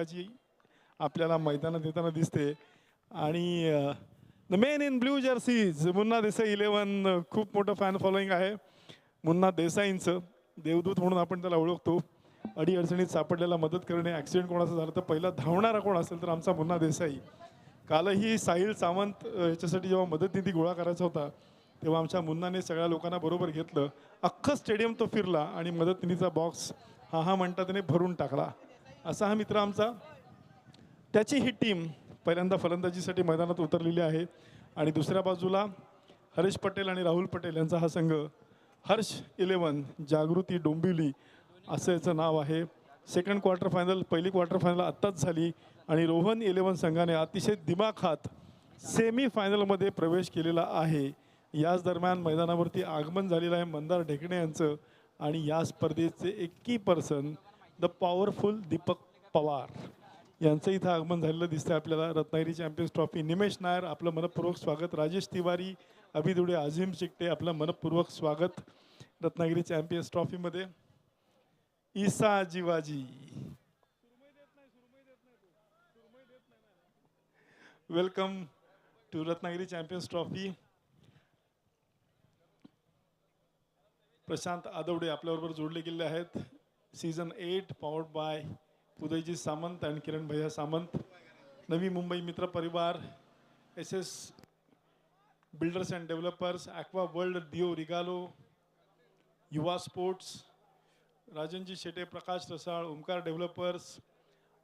जी आपल्याला मैदानात येताना दिसते आणि the main in blue jerseys Munna Desai 11 खूप मोठं फॅन फॉलोईंग आहे. मुन्ना देसाईंचं देवदूत म्हणून आपण त्याला ओळखतो. अडीअडचणीत सापडलेला मदत करणे, ॲक्सिडेंट कोणाचा झाला तर पहिला धावणारा कोण असेल तर आमचा मुन्ना देसाई. कालही साहिल सावंत याच्यासाठी जेव्हा मदत निधी गोळा करायचा होता तेव्हा आमच्या मुन्नाने सगळ्या लोकांना बरोबर घेतलं. अख्खं स्टेडियम तो फिरला आणि मदत निधीचा बॉक्स हा म्हणता त्याने भरून टाकला. असा हा मित्र आमचा. त्याची ही टीम पहिल्यांदा फलंदाजीसाठी मैदानात उतरलेली आहे आणि दुसऱ्या बाजूला हरीश पटेल आणि राहुल पटेल यांचा हा संघ. हर्ष 11 जागृती डोंबिवली असं याचं नाव आहे. सेकंड क्वार्टर फायनल, पहिली क्वार्टर फायनल आत्ताच झाली आणि रोहन 11 संघाने अतिशय दिमाखात सेमी फायनलमध्ये प्रवेश केलेला आहे. याच दरम्यान मैदानावरती आगमन झालेलं आहे मंदार ढेकणे यांचं आणि या स्पर्धेचे एकी person the powerful Deepak Pawar यांचं इथं आगमन झालेलं दिसतंय आपल्याला. Ratnagiri champions trophy. निमेश नायर आपलं मनपूर्वक स्वागत. राजेश तिवारी, अभिदुडे, अझीम चिकटे आपलं मनपूर्वक स्वागत रत्नागिरी चॅम्पियन्स ट्रॉफीमध्ये. Isa Jivaji welcome to Ratnagiri champions trophy. Prashant Aadavde आपल्याबरोबर जोडले गेले आहेत. सीझन 8 पॉवर्ड बाय उदयजी सामंत आणि किरण भैया सामंत. नवी मुंबई मित्र परिवार, SS builders and developers, aqua world, Dio Regalo, Yuva sports, राजनजी शेटे, प्रकाश रसाळ, ओमकार डेव्हलपर्स.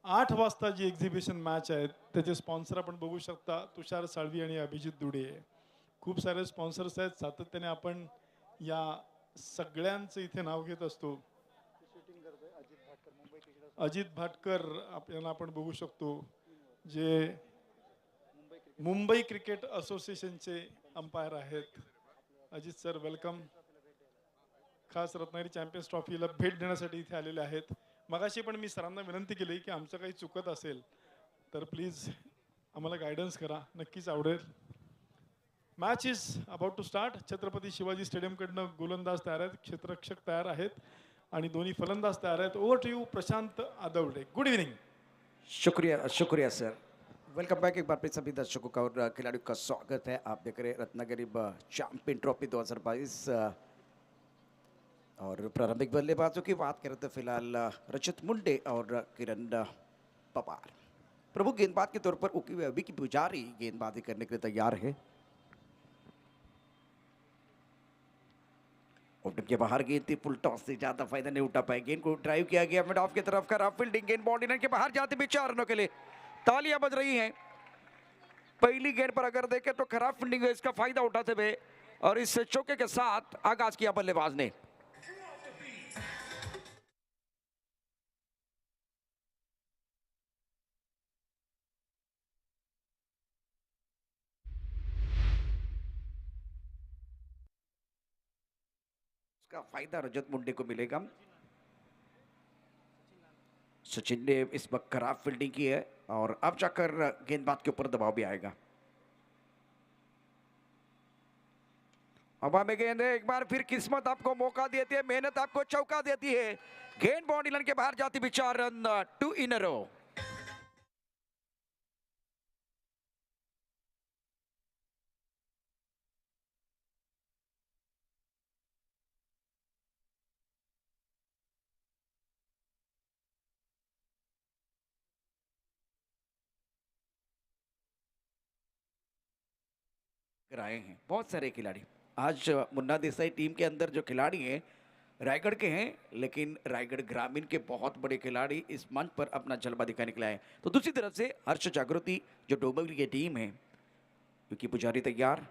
8 वाजता जी एक्झिबिशन मॅच आहे त्याचे स्पॉन्सर आपण बघू शकता, तुषार साळवी आणि अभिजित दुडे. खूप सारे स्पॉन्सर्स आहेत. सातत्याने आपण या सगळ्यांचं इथे नाव घेत असतो. अजित भाटकर आपल्याला आपण बघू शकतो, जे मुंबई क्रिकेट असोसिएशनचे अंपायर आहेत. Ajit sir welcome. खास रत्नागिरी चॅम्पियन्स ट्रॉफीला भेट देण्यासाठी इथे आलेले आहेत. मगाशी पण मी सरांना विनंती केली की आमचं काही चुकत असेल तर प्लीज आम्हाला गायडन्स करा, नक्कीच आवडेल. Match is about to start. Chhatrapati Shivaji स्टेडियमकडनं गोलंदाज तयार आहेत, क्षेत्ररक्षक तयार आहेत आणि दोन्ही फलंदाज तयार आहेत. Over to you Prashant Aadavde. Good evening. शुक्रिया शुक्रिया सर. वेलकम बैक एक बार फिर सभी दर्शकों का और खिलाड़ियों का स्वागत है. आप देख रहे हैं रत्नागिरी चैंपियन ट्रॉफी 2022 और प्रारंभिक बल्लेबाजों की बात करें तो फिलहाल रजत मुंडे और किरण पवार प्रमुख गेंदबाज के तौर पर विकी पुजारी गेंदबाजी करने के लिए तैयार है. ओपनिंग के बाहर गेंद थी, फुल टॉस से ज्यादा फायदा नहीं उठा पाए. गेंद को ड्राइव किया गया मिड ऑफ की तरफ. खराब फील्डिंग. गेंद बाउंड्री लाइन के बाहर जाती भी 4 रनों के लिए. तालियां बज रही हैं. पहली गेंद पर अगर देखें तो खराब फील्डिंग है, इसका फायदा उठाते हुए और इस चौके के साथ आगाज किया बल्लेबाज ने. उसका फायदा रजत मुंडे को मिलेगा. सचिन ने इस वक्त खराब फील्डिंग की है और अब जाकर गेंदबाज के ऊपर दबाव भी आएगा. हवा में गेंद है. एक बार फिर किस्मत आपको मौका देती है, मेहनत आपको चौका देती है. गेंद बाउंड्री लाइन के बाहर जाती भी 4 रन. 2 इन अ रो. आए हैं बहुत सारे खिलाड़ी. आज मुन्ना देसाई टीम के अंदर जो खिलाड़ी हैं रायगढ़ के हैं, लेकिन रायगढ़ ग्रामीण के बहुत बड़े खिलाड़ी इस मंच पर अपना जलवा दिखाने के लिए आए. तो दूसरी तरफ से हर्ष जागृति जो डोंबिवली की टीम है, विकी पुजारी तैयार.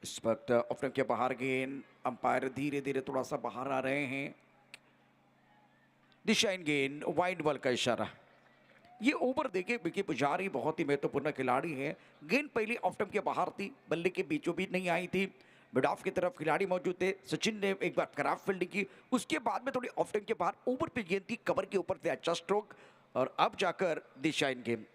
इस वक्त ऑफ के बाहर गेंद. अंपायर धीरे धीरे थोड़ा सा बाहर आ रहे हैं. दिशा इन गेंद. वाइड बॉल का इशारा. ये ओवर देखिए, विकी पुजारी बहुत ही महत्वपूर्ण खिलाड़ी है. गेंद पहले ऑफ के बाहर थी, बल्ले के बीचों बीच नहीं आई थी. मिड ऑफ की तरफ खिलाड़ी मौजूद थे. सचिन ने एक बार खराब फील्डिंग की, उसके बाद में थोड़ी ऑफ के बाहर ओवर पे गेंद थी, कवर के ऊपर थे अच्छा स्ट्रोक और अब जाकर दिशा इन गेंद.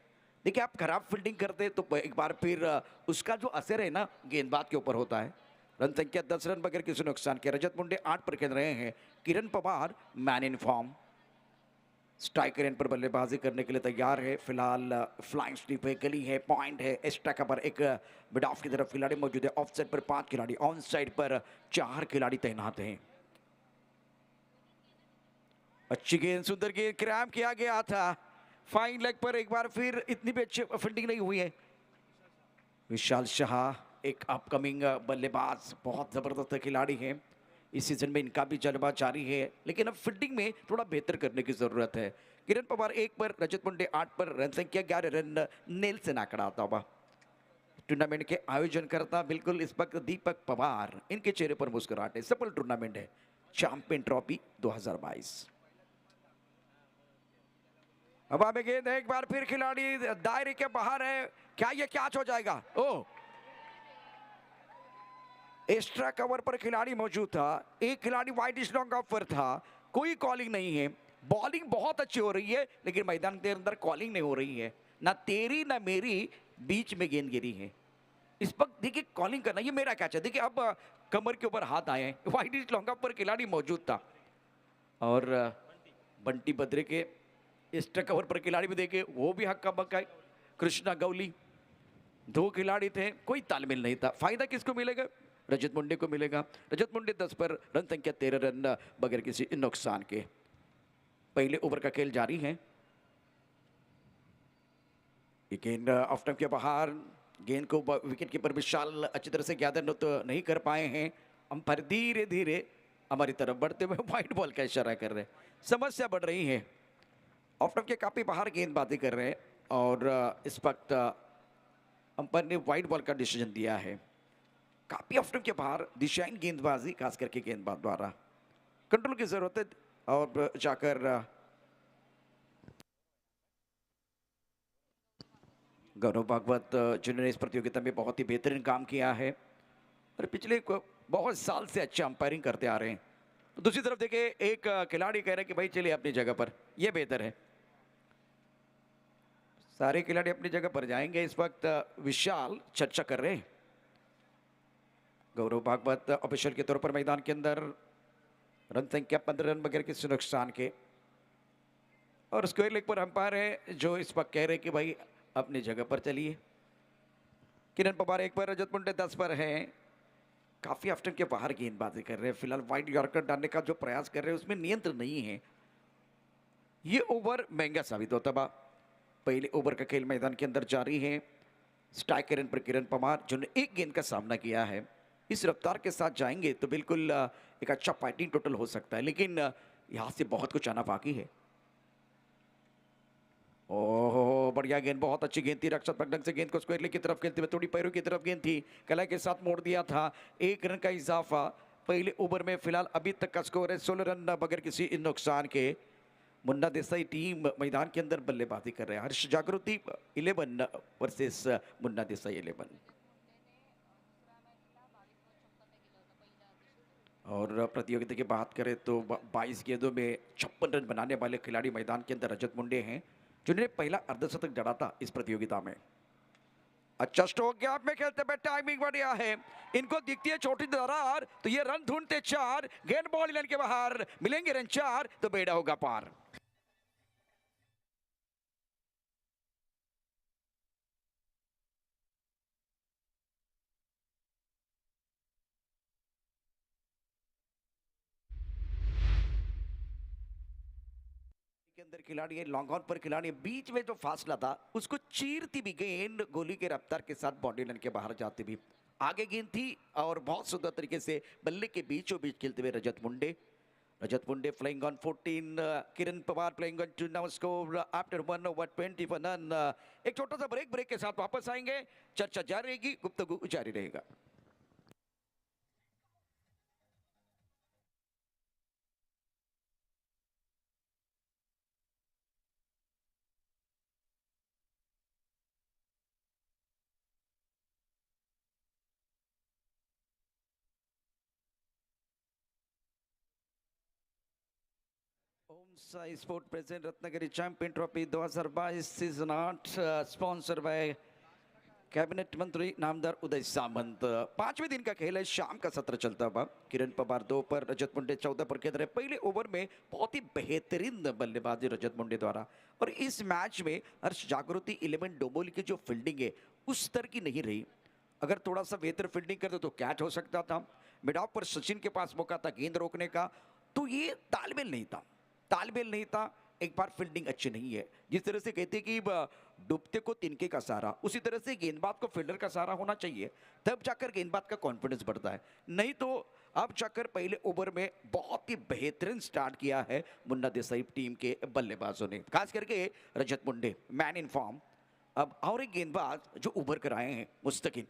देखिए आप खराब फील्डिंग करते तो एक बार फिर उसका जो असर है ना गेंदबाज के ऊपर होता है. रन संख्या 10 रन बगैर किसी नुकसान के. रजत मुंडे 8 पर खेल रहे हैं. Kiran Pawar man in form. Striker in पर बल्लेबाजी करने के लिए तैयार है। फिलहाल फ्लाइंग स्लिप है, गली है, पॉइंट है। एक्स्ट्रा कवर एक मिड ऑफ की तरफ खिलाड़ी मौजूद है। ऑफ साइड पर 5 खिलाड़ी, ऑन साइड पर 4 खिलाड़ी तैनात हैं। अच्छी गेंद, सुंदर गेंद, क्रैम किया गया था। फाइन लेग पर एक बार फिर इतनी भी अच्छी फील्डिंग नहीं हुई है। विशाल शाह एक अपकमिंग बल्लेबाज, बहुत जबरदस्त खिलाड़ी है। इस सीजन में इनका भी जलवा जारी है, लेकिन अब फील्डिंग में थोड़ा बेहतर करने की जरूरत है। किरण पवार 1 पर, रजत मुंडे 8 पर, रन संख्या 11 रन नेल से आंकड़ा आता हुआ। टूर्नामेंट के आयोजन करता बिल्कुल इस वक्त दीपक पवार, इनके चेहरे पर मुस्कुराहट है। सफल टूर्नामेंट है चैंपियन ट्रॉफी 2022। अब आगे गेंद एक बार फिर खिलाड़ी दायरे के बाहर है। क्या ये कैच हो जाएगा? ओह, एक्स्ट्रा कवर पर खिलाड़ी मौजूद था। एक खिलाड़ी वाइड लॉन्ग ऑफ पर था। कोई कॉलिंग नहीं है। बॉलिंग बहुत अच्छी हो रही है, लेकिन मैदान के अंदर कॉलिंग नहीं हो रही है। ना तेरी ना मेरी, बीच में गेंद गिरी है। इस वक्त देखिए कॉलिंग करना, ये मेरा कैच है। देखिए अब कमर के ऊपर हाथ आए हैं। वाइड लॉन्ग ऑफ पर खिलाड़ी मौजूद था। और बंटी बद्रे के एक्स्ट्रा कवर पर खिलाड़ी भी देखे, वो भी हक्का बक्का। कृष्णा गौली, 2 खिलाड़ी थे, कोई तालमेल नहीं था। फायदा किसको मिलेगा? रजत मुंडे को मिलेगा। रजत मुंडे 10 पर, रन संख्या 13 रन बगैर किसी नुकसान के। पहले ओवर का खेल जारी है। गेंद ऑफ स्टंप के बाहर, गेंद को विकेट कीपर विशाल अच्छी तरह से गैदर तो नहीं कर पाए हैं। अंपायर धीरे धीरे हमारी तरफ बढ़ते हुए व्हाइट बॉल का इशारा कर रहे हैं। समस्या बढ़ रही है। ऑफ स्टंप के काफी बाहर गेंदबाजी कर रहे हैं, और इस वक्त अंपायर ने व्हाइट बॉल का डिसीजन दिया है। काफी ऑफ स्टंप के बाहर दिशाहीन गेंदबाजी, खास करके गेंदबाज द्वारा कंट्रोल की जरूरत है। और जाकर गौरव भागवत जिन्होंने इस प्रतियोगिता में बहुत ही बेहतरीन काम किया है और पिछले बहुत साल से अच्छा अंपायरिंग करते आ रहे हैं। तो दूसरी तरफ देखिए एक खिलाड़ी कह रहे हैं कि भाई चलिए अपनी जगह पर, यह बेहतर है। सारे खिलाड़ी अपनी जगह पर जाएंगे। इस वक्त विशाल चर्चा कर रहे हैं। गौरव भागवत ऑफिशियल के तौर पर मैदान के अंदर, रन संख्या 15 रन बगैर किसी नुकसान के। और स्क्वायर लेग पर अंपायर है जो इस वक्त कह रहे हैं कि भाई अपनी जगह पर चलिए। किरण पवार 1 पर, रजत मुंडे 10 पर है। काफी ऑफ स्टंप के बाहर गेंदबाजी कर रहे हैं। फिलहाल वाइड यॉर्कर डालने का जो प्रयास कर रहे हैं उसमें नियंत्रण नहीं है। ये ओवर महंगा साबित होता बा। पहले ओवर का खेल मैदान के अंदर जारी है। स्ट्राइकर पर किरण पवार जिन्होंने एक गेंद का सामना किया है, इस रफ्तार के साथ जाएंगे तो बिल्कुल एक अच्छा फाइटिंग टोटल हो सकता है, लेकिन यहां से बहुत कुछ आना बाकी है। ओह, बढ़िया गेंद, बहुत अच्छी गेंद थी। रक्षात्मक ढंग से गेंद को स्क्वायर लेग की तरफ खेलते हुए, थोड़ी पैरों की तरफ गेंद थी, कलाई के साथ मोड़ दिया था। 1 रन का इजाफा पहले ओवर में। फिलहाल अभी तक का स्कोर है 16 रन बगैर किसी नुकसान के। मुन्ना देसाई टीम मैदान के अंदर बल्लेबाजी कर रहे हैं। हर्ष जागृति 11 वर्सेस मुन्ना देसाई 11। और प्रतियोगिता की बात करें तो 22 गेंदों में 56 रन बनाने वाले खिलाड़ी मैदान के अंदर रजत मुंडे हैं, जिन्होंने पहला अर्धशतक जड़ा था इस प्रतियोगिता में। अच्छा स्ट्रोक गैप में खेलते हुए टाइमिंग बढ़िया है। इनको दिखती है छोटी दरार, तो ये रन ढूंढते 4, गेंद बॉल लाइन के बाहर, मिलेंगे रन 4 तो बेड़ा होगा पार। के अंदर खिलाड़ी है, लॉन्ग ऑन पर खिलाड़ी है, बीच में जो फासला था उसको चीरती भी गेंद गोली के रफ्तार के साथ बॉडी लाइन के बाहर जाती भी आगे गेंद थी। और बहुत सुंदर तरीके से बल्ले के बीचों बीच खेलते हुए Rajat Munde flying on 14, Kiran Pawar flying on 2, now score after 1 over 21 run. एक छोटा सा ब्रेक के साथ वापस आएंगे। चर्चा जारी रहेगी, गुफ्तगू जारी रहेगा। Om Sai sport present Ratnagiri champion trophy 2022 season 8 sponsor by cabinet मंत्री नामदार उदय सामंत। 5वें दिन का खेल है, शाम का सत्र चलता हुआ। किरण पवार 2 पर, रजत मुंडे 14 पर खेल रहे। पहले ओवर में बहुत ही बेहतरीन बल्लेबाजी रजत मुंडे द्वारा, और इस मैच में हर्ष जागृति 11 डोंबोली की जो फील्डिंग है उस स्तर की नहीं रही। अगर थोड़ा सा बेहतर फील्डिंग करते तो कैच हो सकता था। मिड ऑफ पर सचिन के पास मौका था गेंद रोकने का, तो ये तालमेल नहीं था, तालमेल नहीं था। एक बार फील्डिंग अच्छी नहीं है। जिस तरह से कहते कि डूबते को तिनके का सहारा, उसी तरह से गेंदबाज को फील्डर का सहारा होना चाहिए, तब जाकर गेंदबाज का कॉन्फिडेंस बढ़ता है। नहीं तो अब जाकर पहले ओवर में बहुत ही बेहतरीन स्टार्ट किया है मुन्ना देसाई टीम के बल्लेबाजों ने, खास करके रजत मुंडे मैन इन फॉर्म। अब और एक गेंदबाज जो उभर कर आए हैं, मुस्तकिन,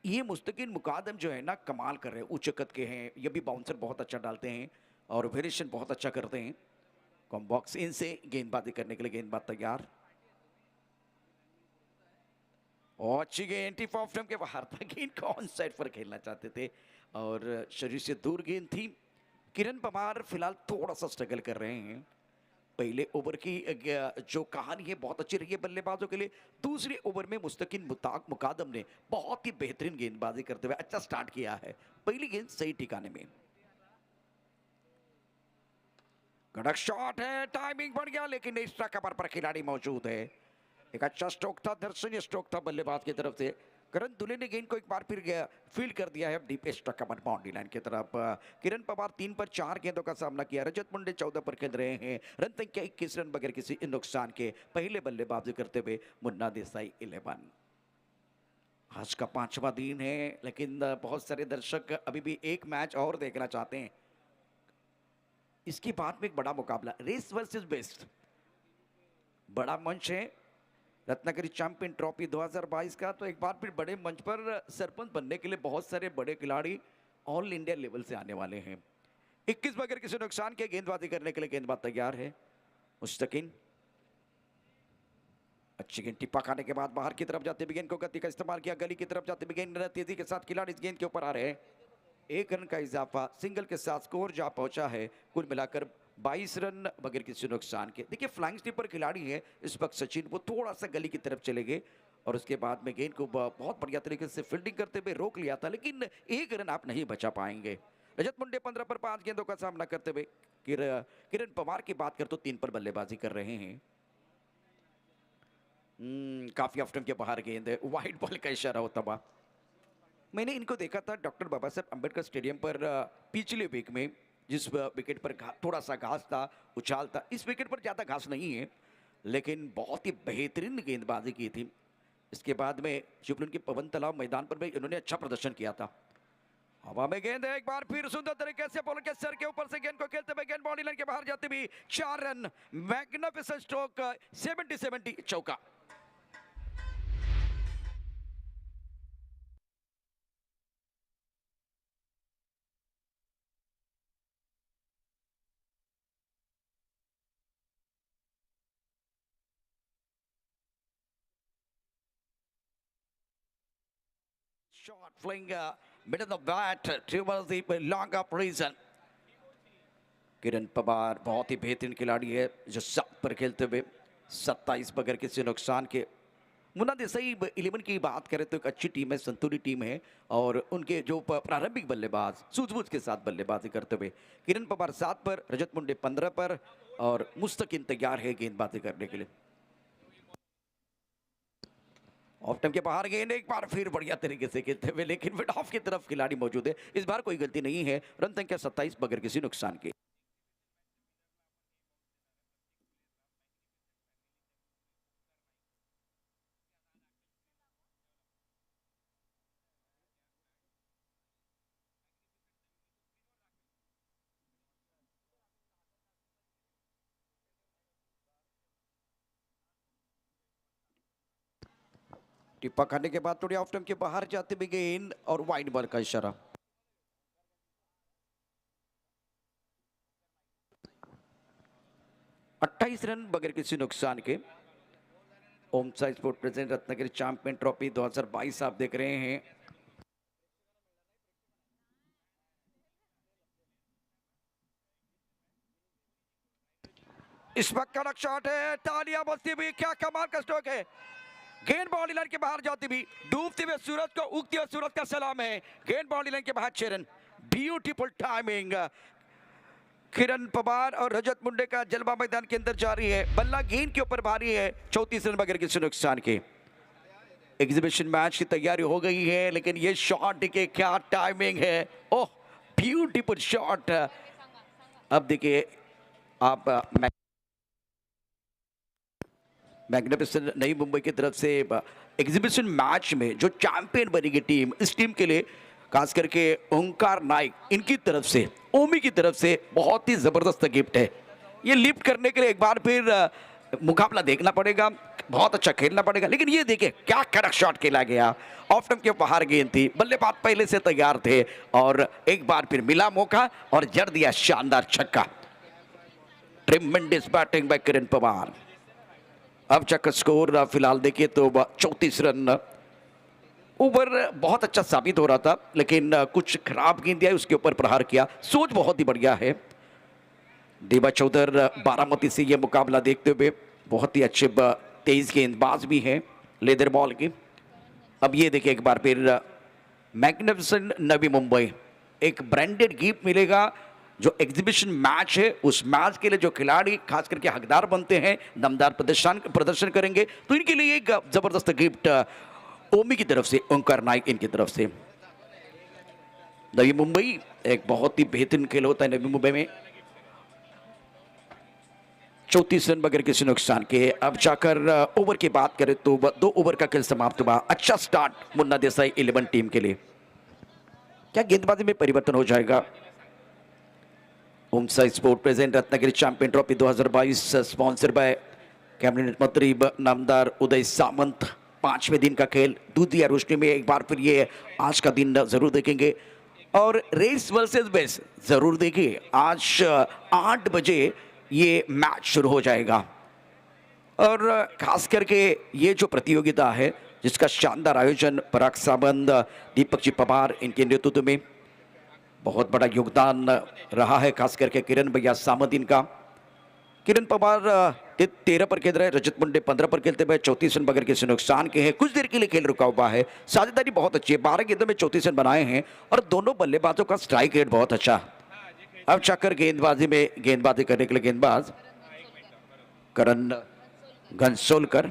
ये मुस्तकिन मुकादम जो है ना, कमाल कर रहे हैं। उच्च कद के हैं, ये भी बाउंसर बहुत अच्छा डालते हैं और वेरिएशन बहुत अच्छा करते हैं। कॉम बॉक्स इनसे गेंदबाजी करने के लिए गेंदबाज तैयार, और अच्छी गेंद टिप ऑफ स्टंप के बाहर था। गेंद को ऑन साइड पर खेलना चाहते थे और शरीर से दूर गेंद थी। किरण पवार फिलहाल थोड़ा सा स्ट्रगल कर रहे हैं। पहले ओवर की जो कहानी है बहुत अच्छी रही है बल्लेबाजों के लिए। दूसरे ओवर में मुस्तकिन मुकादम ने बहुत ही बेहतरीन गेंदबाजी करते हुए अच्छा स्टार्ट किया है। पहली गेंद सही ठिकाने में, कड़क शॉट है, टाइमिंग बढ़ गया, लेकिन एक्स्ट्रा कवर पर खिलाड़ी मौजूद है। एक अच्छा स्ट्रोक था, दर्शनीय स्ट्रोक था बल्लेबाज की तरफ से। करण दुले ने गेंद को एक बार फिर फील्ड कर दिया है deep extra cover boundary line की तरफ। किरण पवार 3 पर 4 गेंदों का सामना किया। रजत मुंडे 14 पर खेल रहे हैं। रन संख्या 21 रन बगैर किसी नुकसान के। पहले बल्लेबाजी करते हुए मुन्ना देसाई 11। आज का 5वां दिन है, लेकिन बहुत सारे दर्शक अभी भी एक मैच और देखना चाहते हैं। इसके बाद में एक बड़ा मुकाबला, रेस वर्सेस बेस्ट, बड़ा मंच है रत्नागिरी चैंपियन ट्रॉफी 2022 का। तो एक बार फिर बड़े मंच पर सरपंच बनने के लिए बहुत सारे बड़े खिलाड़ी ऑल इंडिया लेवल से आने वाले हैं। 21 बगैर किसी नुकसान के गेंदबाजी करने के लिए गेंदबाज तैयार है। मुस्तकिन अच्छी गेंद टिप्पा खाने के बाद बाहर की तरफ जाते हुए गेंद को गति का इस्तेमाल किया। गली की तरफ जाते हुए गेंद तेजी के साथ खिलाड़ी इस गेंद के ऊपर आ रहे हैं। 1 रन का इजाफा सिंगल के साथ स्कोर जा पहुंचा है। कुल मिलाकर 22 रन बगैर किसी नुकसान के। देखिए फ्लाइंग स्लीपर खिलाड़ी है इस वक्त सचिन, वो थोड़ा सा गली की तरफ चले गए और उसके बाद में गेंद को बहुत बढ़िया तरीके से फील्डिंग करते हुए रोक लिया था, लेकिन 1 रन आप नहीं बचा पाएंगे। रजत मुंडे 15 पर 5 गेंदों का सामना करते हुए। किरण पवार की बात कर तो 3 पर बल्लेबाजी कर रहे हैं। काफी ऑफ स्टंप के बाहर गेंद है, वाइड बॉल का इशारा होता हुआ। मैंने इनको देखा था डॉक्टर बाबा साहब अंबेडकर स्टेडियम पर पिछले वीक में, जिस विकेट पर थोड़ा सा घास था, उछाल था। इस विकेट पर ज़्यादा घास नहीं है, लेकिन बहुत ही बेहतरीन गेंदबाजी की थी। इसके बाद में शिवपुरी के पवन तालाब मैदान पर भी इन्होंने अच्छा प्रदर्शन किया था। हवा में गेंद है, एक बार फिर सुंदर तरीके से बॉलर के सर के ऊपर से गेंद को खेलते हुए गेंद बाउंड्री लाइन के बाहर जाते हुए 4 रन, मैग्निफिसेंट स्ट्रोक, 70-70 चौका। Shot flying middle of the bat towards the long up reason. किरण पवार बहुत ही बेहतरीन खिलाड़ी है जो 7 पर खेलते हुए 27 बगैर किसी नुकसान के। मुन्ना देसाई 11 की बात करें तो एक अच्छी टीम है, संतुलित टीम है, और उनके जो प्रारंभिक बल्लेबाज सूझबूझ के साथ बल्लेबाजी करते हुए। किरण पवार 7 पर, रजत मुंडे 15 पर, और मुस्तकिन तैयार है गेंदबाजी करने के लिए। ऑफ टाइम के बाहर गेंद एक बार फिर बढ़िया तरीके से खेलते हुए, लेकिन मिड ऑफ की तरफ खिलाड़ी मौजूद है। इस बार कोई गलती नहीं है। रन संख्या 27 बगैर किसी नुकसान के। टिप्पा खाने के बाद थोड़ी ऑफ टाइम के बाहर जाते हुए गेंद और वाइड बॉल का इशारा। अट्ठाईस रन बगैर किसी नुकसान के। Om Sai sport present Ratnagiri champion trophy 2022 आप देख रहे हैं। इस वक्त कड़क शॉट है, तालियां बजती हुई, क्या कमाल का स्ट्रोक है। गेंद बाउंड्री लाइन के बाहर जाती भी डूबते हुए सूरज को उगते हुए सूरज का सलाम है। गेंद बाउंड्री लाइन के बाहर 6 run. Beautiful timing. Kiran Pawar और रजत मुंडे का जलवा मैदान के अंदर जारी है। बल्ला गेंद के ऊपर भारी है। 34 रन बगैर किसी नुकसान के। एग्जीबिशन मैच की तैयारी हो गई है, लेकिन ये शॉट देखिए क्या टाइमिंग है। Oh beautiful shot. अब देखिए आप मैग्निफिसेंट नई मुंबई की तरफ से एग्जीबिशन मैच में जो चैंपियन बनेगी टीम, इस टीम के लिए खास करके ओंकार नाइक इनकी तरफ से, ओमी की तरफ से बहुत ही जबरदस्त गिफ्ट है। ये लिफ्ट करने के लिए एक बार फिर मुकाबला देखना पड़ेगा, बहुत अच्छा खेलना पड़ेगा। लेकिन ये देखिए क्या कड़क शॉट खेला गया। ऑफ स्टंप के बाहर गेंद थी, बल्लेबाज पहले से तैयार थे और एक बार फिर मिला मौका और जड़ दिया शानदार छक्का। ट्रिमेंडस बैटिंग बाय किरण पवार। अब चक्कर स्कोर फिलहाल देखिए तो 34 रन। ओवर बहुत अच्छा साबित हो रहा था, लेकिन कुछ खराब गेंद आई, उसके ऊपर प्रहार किया। सोच बहुत ही बढ़िया है। देवा चौधर बारामती से ये मुकाबला देखते हुए बहुत ही अच्छे तेज गेंदबाज भी हैं लेदर बॉल की। अब ये देखिए एक बार फिर मैग्निफिसेंट नवी मुंबई, एक ब्रांडेड गिफ्ट मिलेगा। जो एग्जीबिशन मैच है उस मैच के लिए जो खिलाड़ी खास करके हकदार बनते हैं, दमदार प्रदर्शन करेंगे, तो इनके लिए एक जबरदस्त गिफ्ट ओमी की तरफ से, ओंकार नाइक इनकी तरफ से। नवी मुंबई एक बहुत ही बेहतरीन खेल होता है नवी मुंबई में। 34 रन बगैर किसी नुकसान के। अब जाकर ओवर की बात करें तो 2 ओवर का खेल समाप्त हुआ। अच्छा स्टार्ट मुन्ना देसाई 11 टीम के लिए। क्या गेंदबाजी में परिवर्तन हो जाएगा? Om Sai sport present Ratnagiri champion trophy 2022 sponsor by cabinet मंत्री नामदार उदय सामंत। 5वें दिन का खेल दूधिया रोशनी में एक बार फिर ये आज का दिन जरूर देखेंगे और रेस वर्सेस बेस जरूर देखिए। आज 8 बजे ये मैच शुरू हो जाएगा और खास करके ये जो प्रतियोगिता है जिसका शानदार आयोजन पराग सावंत, दीपक जी पवार इनके नेतृत्व में बहुत बड़ा योगदान रहा है, खास करके किरण भैया सामंत इनका। किरण पवार 13 पर खेल रहे, रजत मुंडे 15 पर खेलते हुए 34 रन बगैर किसी नुकसान के हैं। कुछ देर के लिए खेल रुका हुआ है। साझेदारी बहुत अच्छी है, 12 गेंदों में 34 रन बनाए हैं और दोनों बल्लेबाजों का स्ट्राइक रेट बहुत अच्छा। अब चक्कर गेंदबाजी में गेंदबाजी करने के लिए गेंदबाज करण घनसोलकर।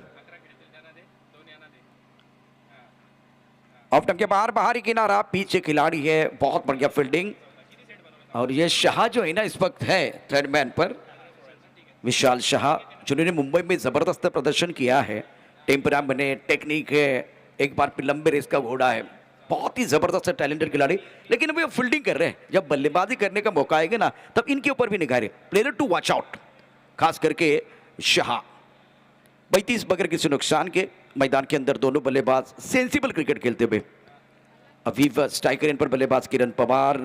ऑफ स्टंप के बाहरी किनारा, पीछे खिलाड़ी है, बहुत बढ़िया फील्डिंग। और ये शाह जो है ना इस वक्त है थर्ड मैन पर, विशाल शाह, जिन्होंने मुंबई में जबरदस्त प्रदर्शन किया है। टेम्पराम बने, टेक्निक है, एक बार फिर लंबे रेस का घोड़ा है, बहुत ही जबरदस्त टैलेंटेड खिलाड़ी। लेकिन अभी फील्डिंग कर रहे हैं, जब बल्लेबाजी करने का मौका आएगा ना तब इनके ऊपर भी निगाह रहे। प्लेयर टू वॉच आउट, खास करके शाह। 32 बगैर किसी नुकसान के मैदान के अंदर दोनों बल्लेबाज सेंसिबल क्रिकेट खेलते हुए। अवीव स्ट्राइकर इन पर बल्लेबाज किरण पवार